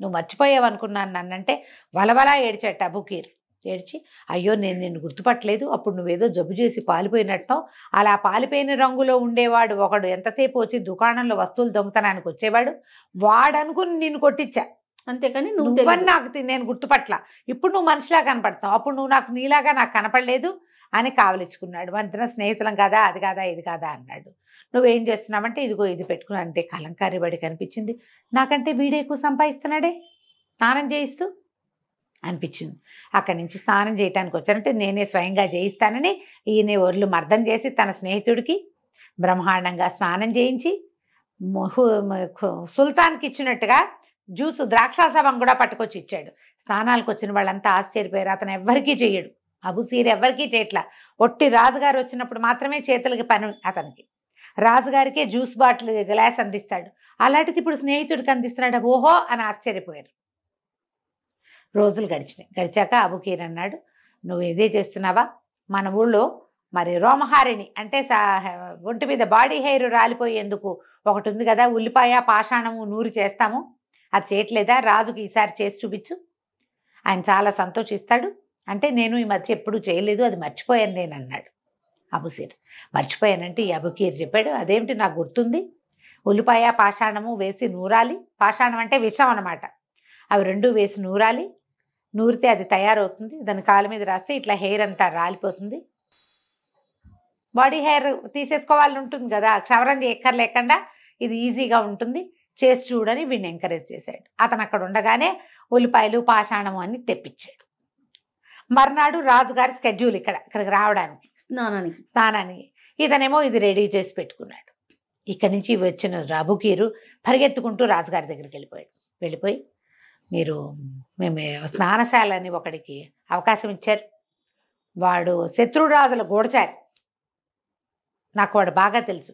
నువ్వు మర్చిపోయావు అనుకున్నాను నన్నంటే వలవలా ఏడ్చాట అబుకీర్. ఏడ్చి, అయ్యో నేను నిన్ను గుర్తుపట్టలేదు, అప్పుడు నువ్వేదో జబ్బు చేసి పాలిపోయినట్టు, అలా పాలిపోయిన రంగులో ఉండేవాడు ఒకడు ఎంతసేపు వచ్చి దుకాణంలో వస్తువులు దొంగతనానికి వచ్చేవాడు, వాడనుకుని నిన్ను కొట్టించా, అంతేకాని నువ్వని నాకు నేను గుర్తుపట్ల, ఇప్పుడు నువ్వు మనిషిలా కనపడతావు, అప్పుడు నువ్వు నాకు నీలాగా నాకు కనపడలేదు అని కావలించుకున్నాడు. మన స్నేహితులం కాదా, అది కాదా ఇది కాదా అన్నాడు. నువ్వేం చేస్తున్నావంటే ఇదిగో ఇది పెట్టుకుని, అంటే కలంకారీ బడి కనిపించింది, నాకంటే వీడే ఎక్కువ సంపాదిస్తున్నాడే స్నానం చేయిస్తూ అనిపించింది. అక్కడి నుంచి స్నానం చేయటానికి వచ్చానంటే నేనే స్వయంగా చేయిస్తానని ఈయన ఒళ్ళు మర్దం చేసి తన స్నేహితుడికి బ్రహ్మాండంగా స్నానం చేయించి సుల్తాన్కి ఇచ్చినట్టుగా జ్యూసు ద్రాక్షాసవం కూడా పట్టుకొచ్చి ఇచ్చాడు. స్నానాలకు వచ్చిన వాళ్ళంతా ఆశ్చర్యపోయారు. అతను ఎవ్వరికీ చెయ్యడు, అబుసీర్ ఎవ్వరికీ చేయట్లా. ఒట్టి రాజుగారు వచ్చినప్పుడు మాత్రమే చేతులకి పని అతనికి. రాజుగారికే జ్యూస్ బాటిల్ గ్లాస్ అందిస్తాడు, అలాంటిది ఇప్పుడు స్నేహితుడికి అందిస్తున్నాడు. ఓహో అని ఆశ్చర్యపోయారు. రోజులు గడిచాక అబుకీర్ అన్నాడు, నువ్వు ఇదే చేస్తున్నావా, మన ఊళ్ళో మరి రోమహారిణి అంటే ఒంటి మీద బాడీ హెయిర్ రాలిపోయేందుకు ఒకటి ఉంది కదా, ఉల్లిపాయ పాషాణము నూరి చేస్తాము, అది చేయట్లేదా, రాజుకి ఈసారి చేసి చూపించు, ఆయన చాలా సంతోషిస్తాడు. అంటే నేను ఈ మధ్య ఎప్పుడూ చేయలేదు, అది మర్చిపోయాను నేను అన్నాడు అబుసీర్. మర్చిపోయానంటే ఈ అబుకీర్ చెప్పాడు, అదేమిటి నాకు గుర్తుంది, ఉల్లిపాయ పాషాణము వేసి నూరాలి, పాషాణం అంటే విషం అన్నమాట, అవి 2 వేసి నూరాలి, నూరితే అది తయారవుతుంది, దాని కాళ్ళ మీద రాస్తే ఇట్లా హెయిర్ అంతా రాలిపోతుంది, బాడీ హెయిర్ తీసేసుకోవాలని ఉంటుంది కదా, క్షవరం ఎక్కర్లేకుండా ఇది ఈజీగా ఉంటుంది, చేసి చూడని వీడిని ఎంకరేజ్ చేశాడు. అతను అక్కడ ఉండగానే ఉల్లిపాయలు పాషాణం అని తెప్పించాడు. మర్నాడు రాజుగారి స్కెడ్యూల్ ఇక్కడికి రావడానికి స్నానానికి ఇతనేమో ఇది రెడీ చేసి పెట్టుకున్నాడు. ఇక్కడి నుంచి వచ్చిన రబుకీరు పరిగెత్తుకుంటూ రాజుగారి దగ్గరికి వెళ్ళిపోయి మేము స్నానశాలని ఒకడికి అవకాశం ఇచ్చారు, వాడు శత్రురాజుల గూఢచారి, నాకు వాడు బాగా తెలుసు,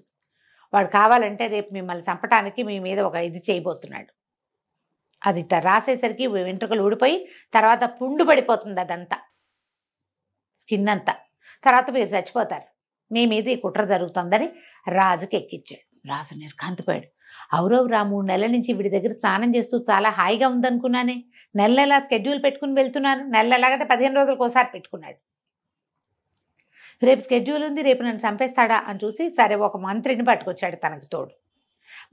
వాడు కావాలంటే రేపు మిమ్మల్ని చంపటానికి మీ మీద ఒక ఇది చేయబోతున్నాడు. అది ఇట్లా రాసేసరికి వెంట్రుకలు ఊడిపోయి తర్వాత పుండు పడిపోతుంది, అదంతా స్కిన్ అంతా, తర్వాత మీరు చచ్చిపోతారు, మీ మీద ఈ కుట్ర జరుగుతుందని రాజుకి ఎక్కించాడు. రాజు నిర్కాంతపోయాడు. అవురవురా 3 నెలల నుంచి వీడి దగ్గర స్నానం చేస్తూ చాలా హాయిగా ఉందనుకున్నానే, నెల స్కెడ్యూల్ పెట్టుకుని వెళ్తున్నాను, నెలలాగంటే 15 రోజులకు ఒకసారి పెట్టుకున్నాడు. రేపు స్కెడ్యూల్ ఉంది, రేపు నన్ను చంపేస్తాడా అని చూసి సరే ఒక మంత్రిని పట్టుకొచ్చాడు తనకు తోడు.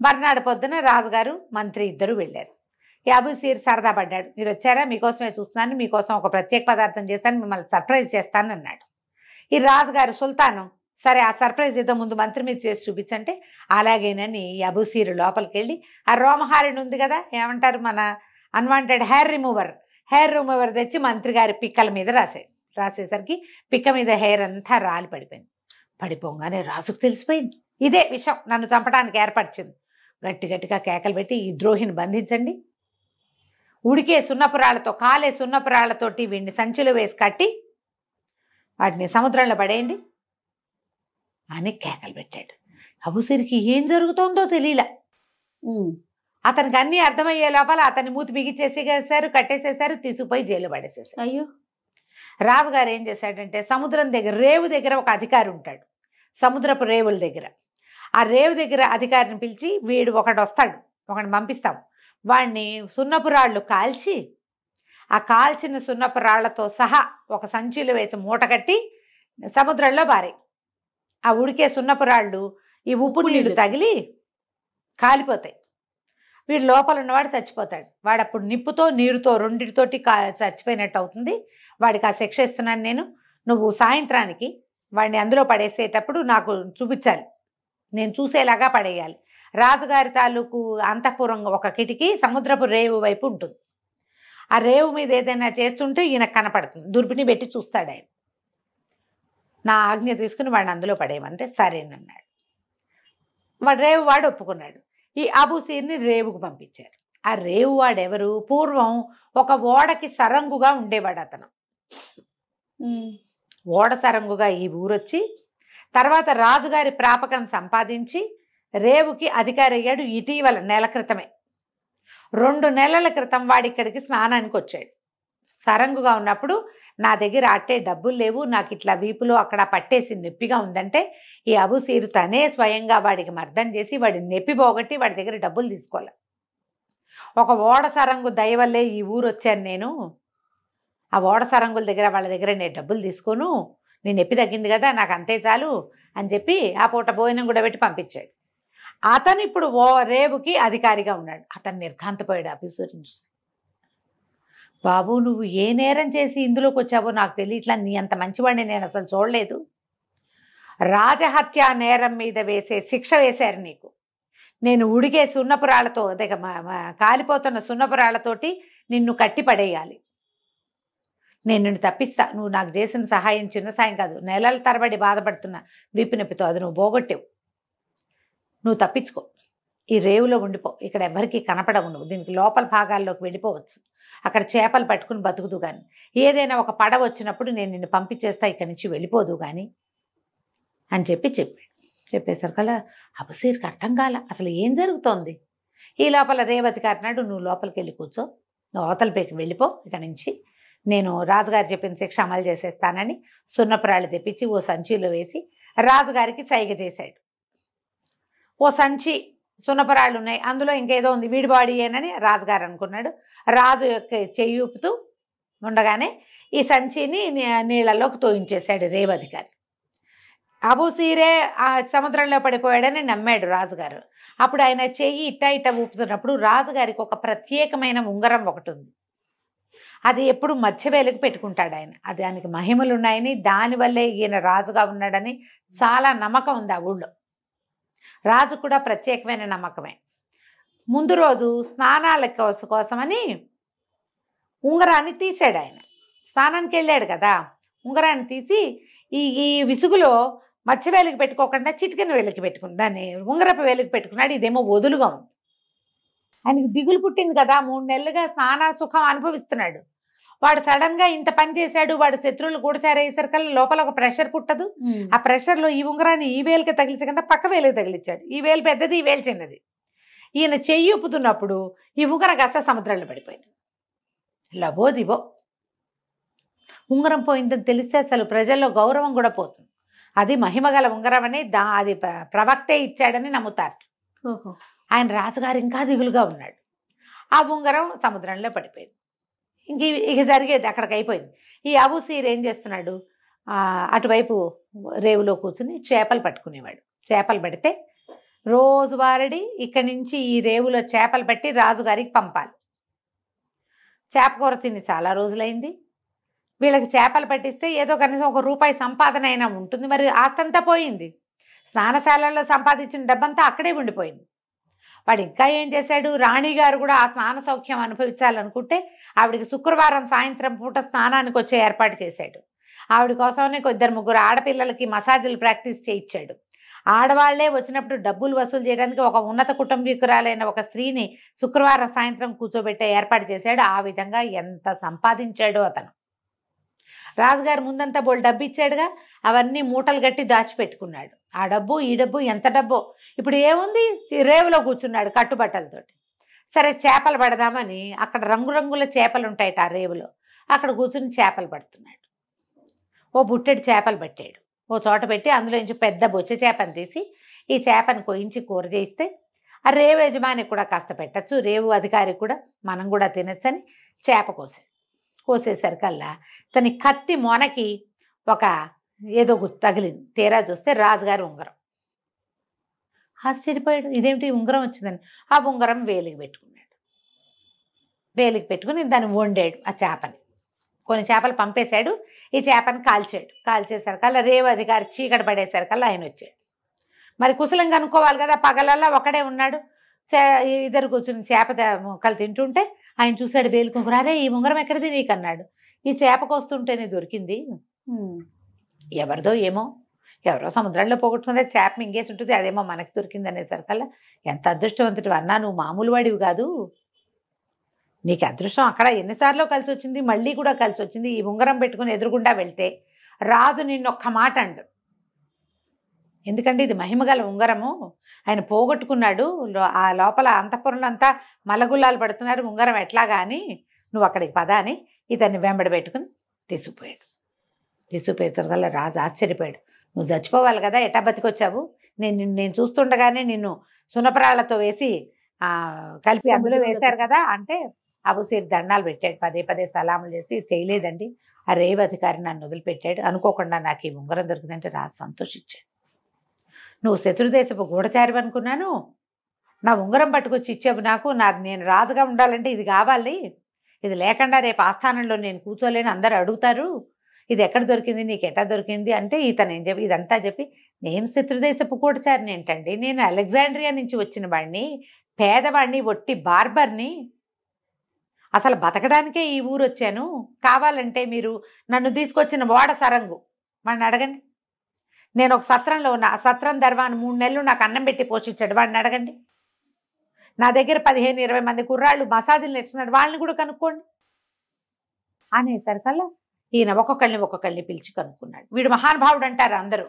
మర్నాడు పొద్దున రాజుగారు మంత్రి ఇద్దరు వెళ్ళారు. యాబుసీర్ సరదా పడ్డాడు, మీరు వచ్చారా, మీకోసమే చూస్తున్నాను, మీకోసం ఒక ప్రత్యేక పదార్థం చేస్తాను, మిమ్మల్ని సర్ప్రైజ్ చేస్తాను అన్నాడు. ఈ రాజుగారు సుల్తాను సరే ఆ సర్ప్రైజ్ ఏదో ముందు మంత్రి మీద చేసి చూపించంటే అలాగేనని యాబుసీరు లోపలికి వెళ్ళి ఆ రోమహారిని ఉంది కదా, ఏమంటారు మన అన్వాంటెడ్ హెయిర్ రిమూవర్ తెచ్చి మంత్రి గారి పిక్కల మీద రాసేసరికి పిక్క మీద హెయిర్ అంతా రాలి పడిపోగానే రాజుకు తెలిసిపోయింది, ఇదే విషయం నన్ను చంపడానికి ఏర్పరిచింది. గట్టిగా కేకలు పెట్టి ఈ ద్రోహిని బంధించండి, ఉడికే సున్నపురాళ్లతో కాలే సున్నపురాళ్లతోటి వీడిని సంచిలో వేసి కట్టి వాటిని సముద్రంలో పడేయండి అని కేకలు పెట్టాడు. అబూసీర్కి ఏం జరుగుతోందో తెలియలా. అతనికి అన్నీ అర్థమయ్యే లోపల అతన్ని మూతి బిగిచేసేసారు, కట్టేసేసారు, తీసుకుపోయి జైలు పడేసేసారు. అయ్యో. రాజుగారు ఏం చేశాడంటే సముద్రం దగ్గర రేవు దగ్గర ఒక అధికారి ఉంటాడు, సముద్రపు రేవుల దగ్గర. ఆ రేవు దగ్గర అధికారిని పిలిచి వీడు ఒకడిని పంపిస్తాం, వాడిని సున్నపురాళ్ళు కాల్చి ఆ కాల్చిన సున్నపురాళ్లతో సహా ఒక సంచిలో వేసి మూట కట్టి సముద్రంలో బారే. ఆ ఉడికే సున్నపురాళ్ళు ఈ ఉప్పు నీళ్లు తగిలి కాలిపోతాయి, వీడు లోపల ఉన్నవాడు చచ్చిపోతాడు. వాడు అప్పుడు నిప్పుతో నీరుతో రెండింటితోటి చచ్చిపోయినట్టు అవుతుంది. వాడికి ఆ శిక్ష ఇస్తున్నాను నేను, నువ్వు సాయంత్రానికి వాడిని అందులో పడేసేటప్పుడు నాకు చూపించాలి, నేను చూసేలాగా పడేయాలి. రాజుగారి తాలూకు అంతఃపురం ఒక కిటికీ సముద్రపు రేవు వైపు ఉంటుంది, ఆ రేవు మీద ఏదైనా చేస్తుంటే ఈయన కనపడుతుంది, దుర్బిని పెట్టి చూస్తాడు ఆయన. నా ఆజ్ఞ తీసుకుని వాడిని అందులో పడేయమంటే సరేనన్నాడు. వాడు ఒప్పుకున్నాడు. ఈ అబూసీర్ని రేవుకు పంపించారు. ఆ రేవు వాడెవరు, పూర్వం ఒక ఓడకి సరంగుగా ఉండేవాడు అతను. ఓడ సరంగుగా ఈ ఊరొచ్చి తర్వాత రాజుగారి ప్రాపకం సంపాదించి రేవుకి అధికారి అయ్యాడు. ఇటీవల నెల క్రితమే, 2 నెలల క్రితం వాడిక్కడికి స్నానానికి వచ్చాడు. సరంగుగా ఉన్నప్పుడు నా దగ్గర అట్టే డబ్బులు లేవు, నాకు ఇట్లా వీపులో అక్కడ పట్టేసి నొప్పిగా ఉందంటే ఈ అబూసీరు తనే స్వయంగా వాడికి మర్దం చేసి వాడి నొప్పి పోగొట్టి వాడి దగ్గర డబ్బులు తీసుకోవాలి. ఒక ఓడ సరంగు దయ వల్లే ఈ ఊరు వచ్చాను నేను, ఆ ఓడ సరంగుల దగ్గర వాళ్ళ దగ్గర నేను డబ్బులు తీసుకోను, నేను నొప్పి తగ్గింది కదా నాకు అంతే చాలు అని చెప్పి ఆ పూట భోజనం కూడా పెట్టి పంపించాడు. అతను ఇప్పుడు రేవుకి అధికారిగా ఉన్నాడు. అతను నిర్ఘాంతపోయాడు అబూసీరుని చూసి. బాబు నువ్వు ఏ నేరం చేసి ఇందులోకి వచ్చావో నాకు తెలియట్లా, నీ అంత మంచివాడిని నేను అసలు చూడలేదు. రాజహత్య నేరం మీద వేసే శిక్ష వేశారు నీకు. నేను ఉడిగే సున్నపురాళ్లతో కాలిపోతున్న సున్నపురాళ్లతోటి నిన్ను కట్టి పడేయాలి. నేను నిన్ను తప్పిస్తా, నువ్వు నాకు చేసిన సహాయం చిన్న సాయం కాదు, నెలల తరబడి బాధపడుతున్న వీపు నొప్పితో అది నువ్వు పోగొట్టావు, నువ్వు తప్పించుకో, ఈ రేవులో ఉండిపో, ఇక్కడ ఎవరికి కనపడవు, నువ్వు దీనికి లోపల భాగాల్లోకి వెళ్ళిపోవచ్చు, అక్కడ చేపలు పట్టుకుని బతుకుదు కానీ, ఏదైనా ఒక పడవ వచ్చినప్పుడు నేను నిన్ను పంపించేస్తా, ఇక్కడి నుంచి వెళ్ళిపోదు కానీ అని చెప్పేసరికల్లా అబూసీర్కి అర్థం కాల అసలు ఏం జరుగుతోంది. ఈ లోపల రేవతిగారు అన్నాడు, నువ్వు లోపలికి వెళ్ళి కూర్చో, నువ్వు అవతలపైకి వెళ్ళిపో, ఇక్కడి నుంచి నేను రాజుగారు చెప్పిన శిక్ష అమలు చేసేస్తానని సున్నపురాళ్ళు తెప్పించి ఓ సంచిలో వేసి రాజుగారికి సైగ చేశాడు. ఓ సంచి సున్నపురాళ్ళు ఉన్నాయి, అందులో ఇంకేదో ఉంది, వీడి బాడీ ఏనని రాజుగారు అనుకున్నాడు. రాజు యొక్క చెయ్యి ఊపుతూ ఉండగానే ఈ సంచిని నీళ్ళలోకి తోయించేశాడు రేవధికారి. అబూసీరే ఆ సముద్రంలో పడిపోయాడని నమ్మాడు రాజుగారు. అప్పుడు ఆయన చెయ్యి ఇట్ట ఊపుతున్నప్పుడు రాజుగారికి ఒక ప్రత్యేకమైన ఉంగరం ఒకటి ఉంది, అది ఎప్పుడు మధ్యవేలకు పెట్టుకుంటాడు ఆయన. అది దానికి మహిమలు ఉన్నాయని, దానివల్లే ఈయన రాజుగా ఉన్నాడని చాలా నమ్మకం ఉంది ఆ ఊళ్ళో. రాజు కూడా ప్రత్యేకమైన నమ్మకమే. ముందు రోజు స్నానాల కోసమని ఉంగరాన్ని తీసాడు. ఆయన స్నానానికి వెళ్ళాడు కదా, ఉంగరాన్ని తీసి ఈ విసుగులో మత్స్య వేలికి పెట్టుకోకుండా చిటికెన వేలికి పెట్టుకుని దాన్ని ఉంగరపు వేలికి పెట్టుకున్నాడు. ఇదేమో వదులుగా ఉంది. ఆయనకి దిగులు పుట్టింది కదా, 3 నెలలుగా స్నాన సుఖం అనుభవిస్తున్నాడు. వాడు సడన్ గా ఇంత పని చేశాడు, వాడు శత్రువులు గూఢచారేసరికల్లా లోపల ఒక ప్రెషర్ పుట్టదు. ఆ ప్రెషర్ లో ఈ ఉంగరాన్ని ఈ వేలికి తగిలించకుండా పక్క వేలికి తగిలించాడు. ఈ వేలు పెద్దది, ఈ వేలు చిన్నది. ఈయన చెయ్యి ఉప్పుతున్నప్పుడు ఈ ఉంగరం కాస్త సముద్రంలో పడిపోయింది. లబో దిబో ఉంగరం పోయిందని తెలిస్తే అసలు ప్రజల్లో గౌరవం కూడా పోతుంది. అది మహిమగల ఉంగరం అని అది ప్రవక్తే ఇచ్చాడని నమ్ముతారు. ఆయన రాజుగారు ఇంకా దిగులుగా ఉన్నాడు. ఆ ఉంగరం సముద్రంలో పడిపోయింది. ఇక జరిగేది అక్కడికి అయిపోయింది. ఈ అబూసీర్ ఏం చేస్తున్నాడు, అటువైపు రేవులో కూర్చుని చేపలు పట్టుకునేవాడు. చేపలు పడితే రోజువారీ ఇక్కడి నుంచి ఈ రేవులో చేపలు పట్టి రాజుగారికి పంపాలి. చేప కూర తిని చాలా రోజులైంది. వీళ్ళకి చేపలు పట్టిస్తే ఏదో కనీసం ₹1 సంపాదన అయినా ఉంటుంది. మరి ఆస్తంతా పోయింది. స్నానశాలలో సంపాదించిన డబ్బంతా అక్కడే ఉండిపోయింది. వాడు ఇంకా ఏం చేశాడు, రాణిగారు కూడా ఆ స్నాన సౌఖ్యం అనుభవించాలనుకుంటే ఆవిడికి శుక్రవారం సాయంత్రం పూట స్నానానికి వచ్చే ఏర్పాటు చేశాడు. ఆవిడ కోసమనే 2-3 ఆడపిల్లలకి మసాజులు ప్రాక్టీస్ చేయించాడు. ఆడవాళ్లే వచ్చినప్పుడు డబ్బులు వసూలు చేయడానికి ఒక ఉన్నత కుటుంబీకురాలైన ఒక స్త్రీని శుక్రవారం సాయంత్రం కూర్చోబెట్టే ఏర్పాటు చేశాడు. ఆ విధంగా ఎంత సంపాదించాడో అతను. రాజుగారు ముందంతా డబ్బు ఇచ్చాడుగా, అవన్నీ మూటలు కట్టి దాచిపెట్టుకున్నాడు. ఆ డబ్బు ఈ డబ్బు ఎంత డబ్బో. ఇప్పుడు ఏముంది, రేవులో కూర్చున్నాడు కట్టుబట్టలతోటి. సరే చేపలు పడదామని అక్కడ రంగురంగుల చేపలు ఉంటాయట ఆ రేవులో. అక్కడ కూర్చుని చేపలు పడుతున్నాడు. ఓ బుట్టెడు చేపలు పట్టాడు. ఓ చోట పెట్టి అందులో నుంచి పెద్ద బొచ్చ చేపను తీసి ఈ చేపను కొయించి కూర చేయిస్తే ఆ రేవు యజమానికి కూడా కాస్త పెట్టచ్చు, రేవు అధికారికి కూడా మనం కూడా తినచ్చని చేప కోసేసరికల్లా తన కత్తి మొనకి ఒక ఏదో తగిలింది. తీరా చూస్తే రాజుగారి ఉంగరం. ఆశ్చర్యపోయాడు, ఇదేమిటి ఉంగరం వచ్చిందని. ఆ ఉంగరం వేలికి పెట్టుకున్నాడు. వేలికి పెట్టుకుని దాన్ని వండాడు. ఆ చేపని కొన్ని చేపలు పంపేశాడు. ఈ చేపని కాల్చేసరికల్లా రేవు అధికారి చీకటి పడేసరికల్లా ఆయన వచ్చాడు. మరి కుశలంగా అనుకోవాలి కదా, పగలల్లా ఒకడే ఉన్నాడు. ఇద్దరు కూర్చుని చేప ముక్కలు తింటుంటే ఆయన చూశాడు వేలికి ఉంగరం. అరే ఈ ఉంగరం ఎక్కడిది నీకు అన్నాడు. ఈ చేపకు వస్తుంటేనే దొరికింది. ఎవరిదో ఏమో, ఎవరో సముద్రంలో పోగొట్టుకుందే, చేప మింగేసి ఉంటుంది, అదేమో మనకి దొరికింది అనేసరికల్లా ఎంత అదృష్టవంతుడు అన్నా, నువ్వు మామూలు వాడివి కాదు, నీకు అదృష్టం అక్కడ ఎన్నిసార్లు కలిసి వచ్చింది, మళ్ళీ కూడా కలిసి వచ్చింది. ఈ ఉంగరం పెట్టుకుని ఎదురుగుండా వెళ్తే రాజు నిన్నొక్క మాట అండు. ఎందుకంటే ఇది మహిమగల ఉంగరము, ఆయన పోగొట్టుకున్నాడు. ఆ లోపల అంతఃపురంలో అంతా మలగుల్లాలు పడుతున్నారు, ఉంగరం ఎట్లాగా అని నువ్వు అక్కడికి పద అని ఇతన్ని వెంబడి పెట్టుకుని తీసుకుపోయాడు. తీసుకుపోయేసరికల్లా రాజు ఆశ్చర్యపోయాడు. నువ్వు చచ్చిపోవాలి కదా, ఎట్టా బతికొచ్చావు? నేను చూస్తుండగానే నిన్ను సునపరాళ్లతో వేసి కలిపి అందులో వేశారు కదా అంటే అబూసీర్ దండాలు పెట్టాడు. పదే సలాములు చేసి చేయలేదండి, ఆ రేవు అధికారి నన్ను వదిలిపెట్టాడు, అనుకోకుండా నాకు ఈ ఉంగరం దొరికిందంటే రాజు సంతోషించాడు. నువ్వు శత్రుదేశపు గూఢచారి అనుకున్నాను, నా ఉంగరం పట్టుకొచ్చి ఇచ్చావు నాకు. నేను రాజుగా ఉండాలంటే ఇది కావాలి, ఇది లేకుండా రేపు ఆస్థానంలో నేను కూర్చోలేను, అందరూ అడుగుతారు ఇది ఎక్కడ దొరికింది, నీకు ఎట్లా దొరికింది అంటే ఇతను ఏం చెప్పి ఇదంతా చెప్పి, నేను శత్రుదేశపు గూఢచారిని ఏంటండి, నేను అలెగ్జాండ్రియా నుంచి వచ్చిన వాడిని, పేదవాడిని, ఒట్టి బార్బర్ని, అసలు బతకడానికే ఈ ఊరు వచ్చాను. కావాలంటే మీరు నన్ను తీసుకొచ్చిన ఓడ సరంగు వాడిని అడగండి. నేను ఒక సత్రంలో ఉన్న, ఆ సత్రం దర్వాన్ని 3 నెలలు నాకు అన్నం పెట్టి పోషించాడు, వాడిని అడగండి. నా దగ్గర 15-20 మంది కుర్రాళ్ళు మసాజులు నేర్చుకున్నాడు, వాళ్ళని కూడా కనుక్కోండి అనేసరికల్లా ఈయన ఒక్కొక్కళ్ళని పిలిచి కనుక్కున్నాడు. వీడు మహానుభావుడు అంటారు అందరూ.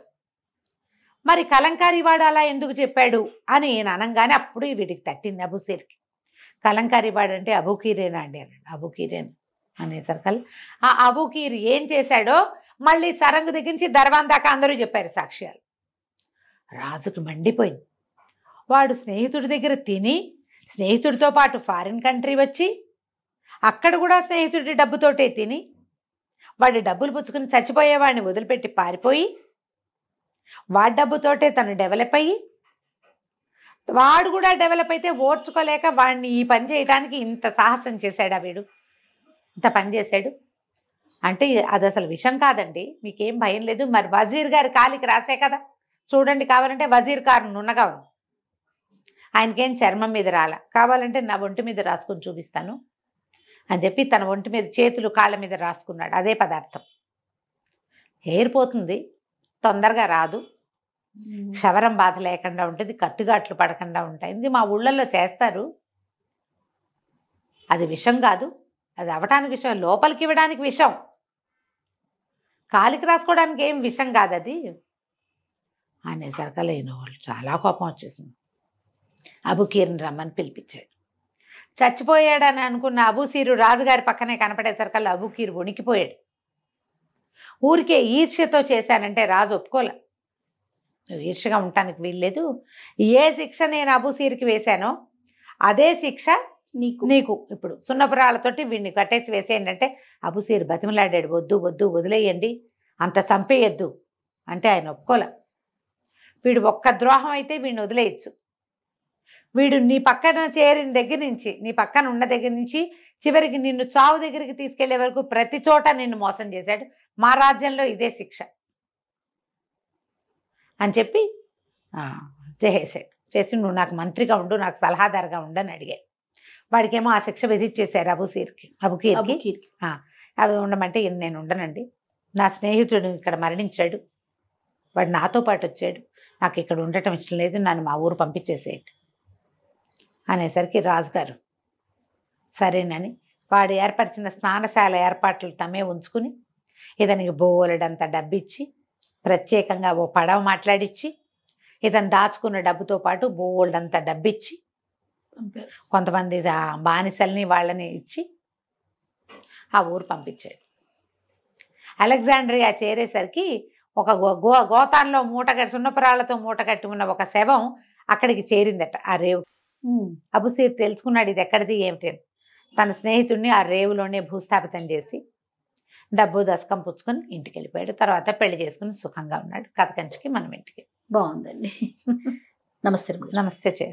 మరి కలంకారీ వాడు అలా ఎందుకు చెప్పాడు అని ఈయన అనగానే అప్పుడు వీడికి తట్టింది అబూసీర్కి. కలంకారీ వాడు అంటే అబూకీరేనా అండి అన్నాడు. అబూకీరేన్ అనేసరికల్లా ఆ అబూకీర్ ఏం చేశాడో మళ్ళీ సరంగు దగ్గర నుంచి దర్వాన్ దాకా అందరూ చెప్పారు సాక్ష్యాలు. రాజుకు మండిపోయింది. వాడు స్నేహితుడి దగ్గర తిని, స్నేహితుడితో పాటు ఫారిన్ కంట్రీ వచ్చి అక్కడ కూడా స్నేహితుడి డబ్బుతోటే తిని, వాడి డబ్బులు పుచ్చుకుని చచ్చిపోయేవాడిని వదిలిపెట్టి పారిపోయి, వాడి డబ్బుతోటే తను డెవలప్ అయ్యి, వాడు కూడా డెవలప్ అయితే ఓర్చుకోలేక వాడిని ఈ పని చేయడానికి ఇంత సాహసం చేశాడు. వీడు ఇంత పని చేశాడు అంటే అది అసలు విషం కాదండి, మీకేం భయం లేదు. మరి వజీర్ గారి కాలికి రాసే కదా, చూడండి కావాలంటే వజీర్ కారు నున్నగా ఉంది, ఆయనకేం చర్మం మీద రాల, కావాలంటే నా ఒంటి మీద రాసుకొని చూపిస్తాను అని చెప్పి తన ఒంటి మీద చేతులు కాళ్ళ మీద రాసుకున్నాడు. అదే పదార్థం. హెయిర్ పోతుంది, తొందరగా రాదు, క్షవరం బాధ లేకుండా ఉంటుంది, కత్తుగాట్లు పడకుండా ఉంటాయి. ఇది మా ఊళ్ళల్లో చేస్తారు. అది విషం కాదు, అది అవటానికి విషం, లోపలికి ఇవ్వడానికి విషం, కాలికి రాసుకోవడానికి ఏం విషం కాదు అది అనేసరికి లేని వాళ్ళు చాలా కోపం వచ్చేసింది. అబుకీర్ని రమ్మని పిలిపించాడు. చచ్చిపోయాడని అనుకున్న అబూసీరు రాజుగారి పక్కనే కనపడేసరికల్లా అబుకీరు వణికిపోయాడు. ఊరికే ఈర్ష్యతో చేశానంటే రాజు ఒప్పుకోలే. నువ్వు ఈర్ష్యగా ఉండటానికి వీల్లేదు, ఏ శిక్ష నేను అబూసీరుకి వేశానో అదే శిక్ష నీకు ఇప్పుడు సున్నపురాలతోటి వీడిని కట్టేసి వేసేయండి అంటే అబూసీరు బతిమలాడాడు. వద్దు వద్దు, వదిలేయండి, అంత చంపేయద్దు అంటే ఆయన ఒప్పుకోలే. వీడు ఒక్క ద్రోహం అయితే వీడిని వదిలేయచ్చు. వీడు నీ పక్కన చేరిన దగ్గర నుంచి, నీ పక్కన ఉన్న దగ్గర నుంచి చివరికి నిన్ను చావు దగ్గరికి తీసుకెళ్లే వరకు ప్రతి చోట నిన్ను మోసం చేశాడు. మా రాజ్యంలో ఇదే శిక్ష అని చెప్పి చేసేసాడు. చేసి నువ్వు నాకు మంత్రిగా ఉండు, నాకు సలహాదారుగా ఉండని అడిగాడు. వాడికేమో ఆ శిక్ష విధించేశారు అబుకీర్కి. అవి ఉండమంటే నేను ఉండనండి, నా స్నేహితుడు ఇక్కడ మరణించాడు, వాడు నాతో పాటు వచ్చాడు, నాకు ఇక్కడ ఉండటం ఇష్టం లేదు, నన్ను మా ఊరు పంపించేసేయండి అనేసరికి రాజుగారు సరేనని వాడు ఏర్పరిచిన స్నానశాల ఏర్పాట్లు తమే ఉంచుకుని ఇతనికి బోలెడంత డబ్బిచ్చి, ప్రత్యేకంగా ఓ పడవ మాట్లాడిచ్చి, ఇతను దాచుకున్న డబ్బుతో పాటు బోల్డంత డబ్బిచ్చి, కొంతమంది బానిసల్ని వాళ్ళని ఇచ్చి ఆ ఊరు పంపించాడు. అలెగ్జాండ్రియా చేరేసరికి ఒక గోతాల్లో సున్నపురాలతో మూట కట్టి ఉన్న ఒక శవం అక్కడికి చేరిందట, ఆ రేవు. అబూసీర్ తెలుసుకున్నాడు ఇది ఎక్కడిది ఏమిటి. తన స్నేహితుడిని ఆ రేవులోనే భూస్థాపితం చేసి డబ్బు దశకం పుచ్చుకొని ఇంటికి వెళ్ళిపోయాడు. తర్వాత పెళ్లి చేసుకుని సుఖంగా ఉన్నాడు. కథ కంచికి మనం ఇంటికి. బాగుందండి. నమస్తే. నమస్తే.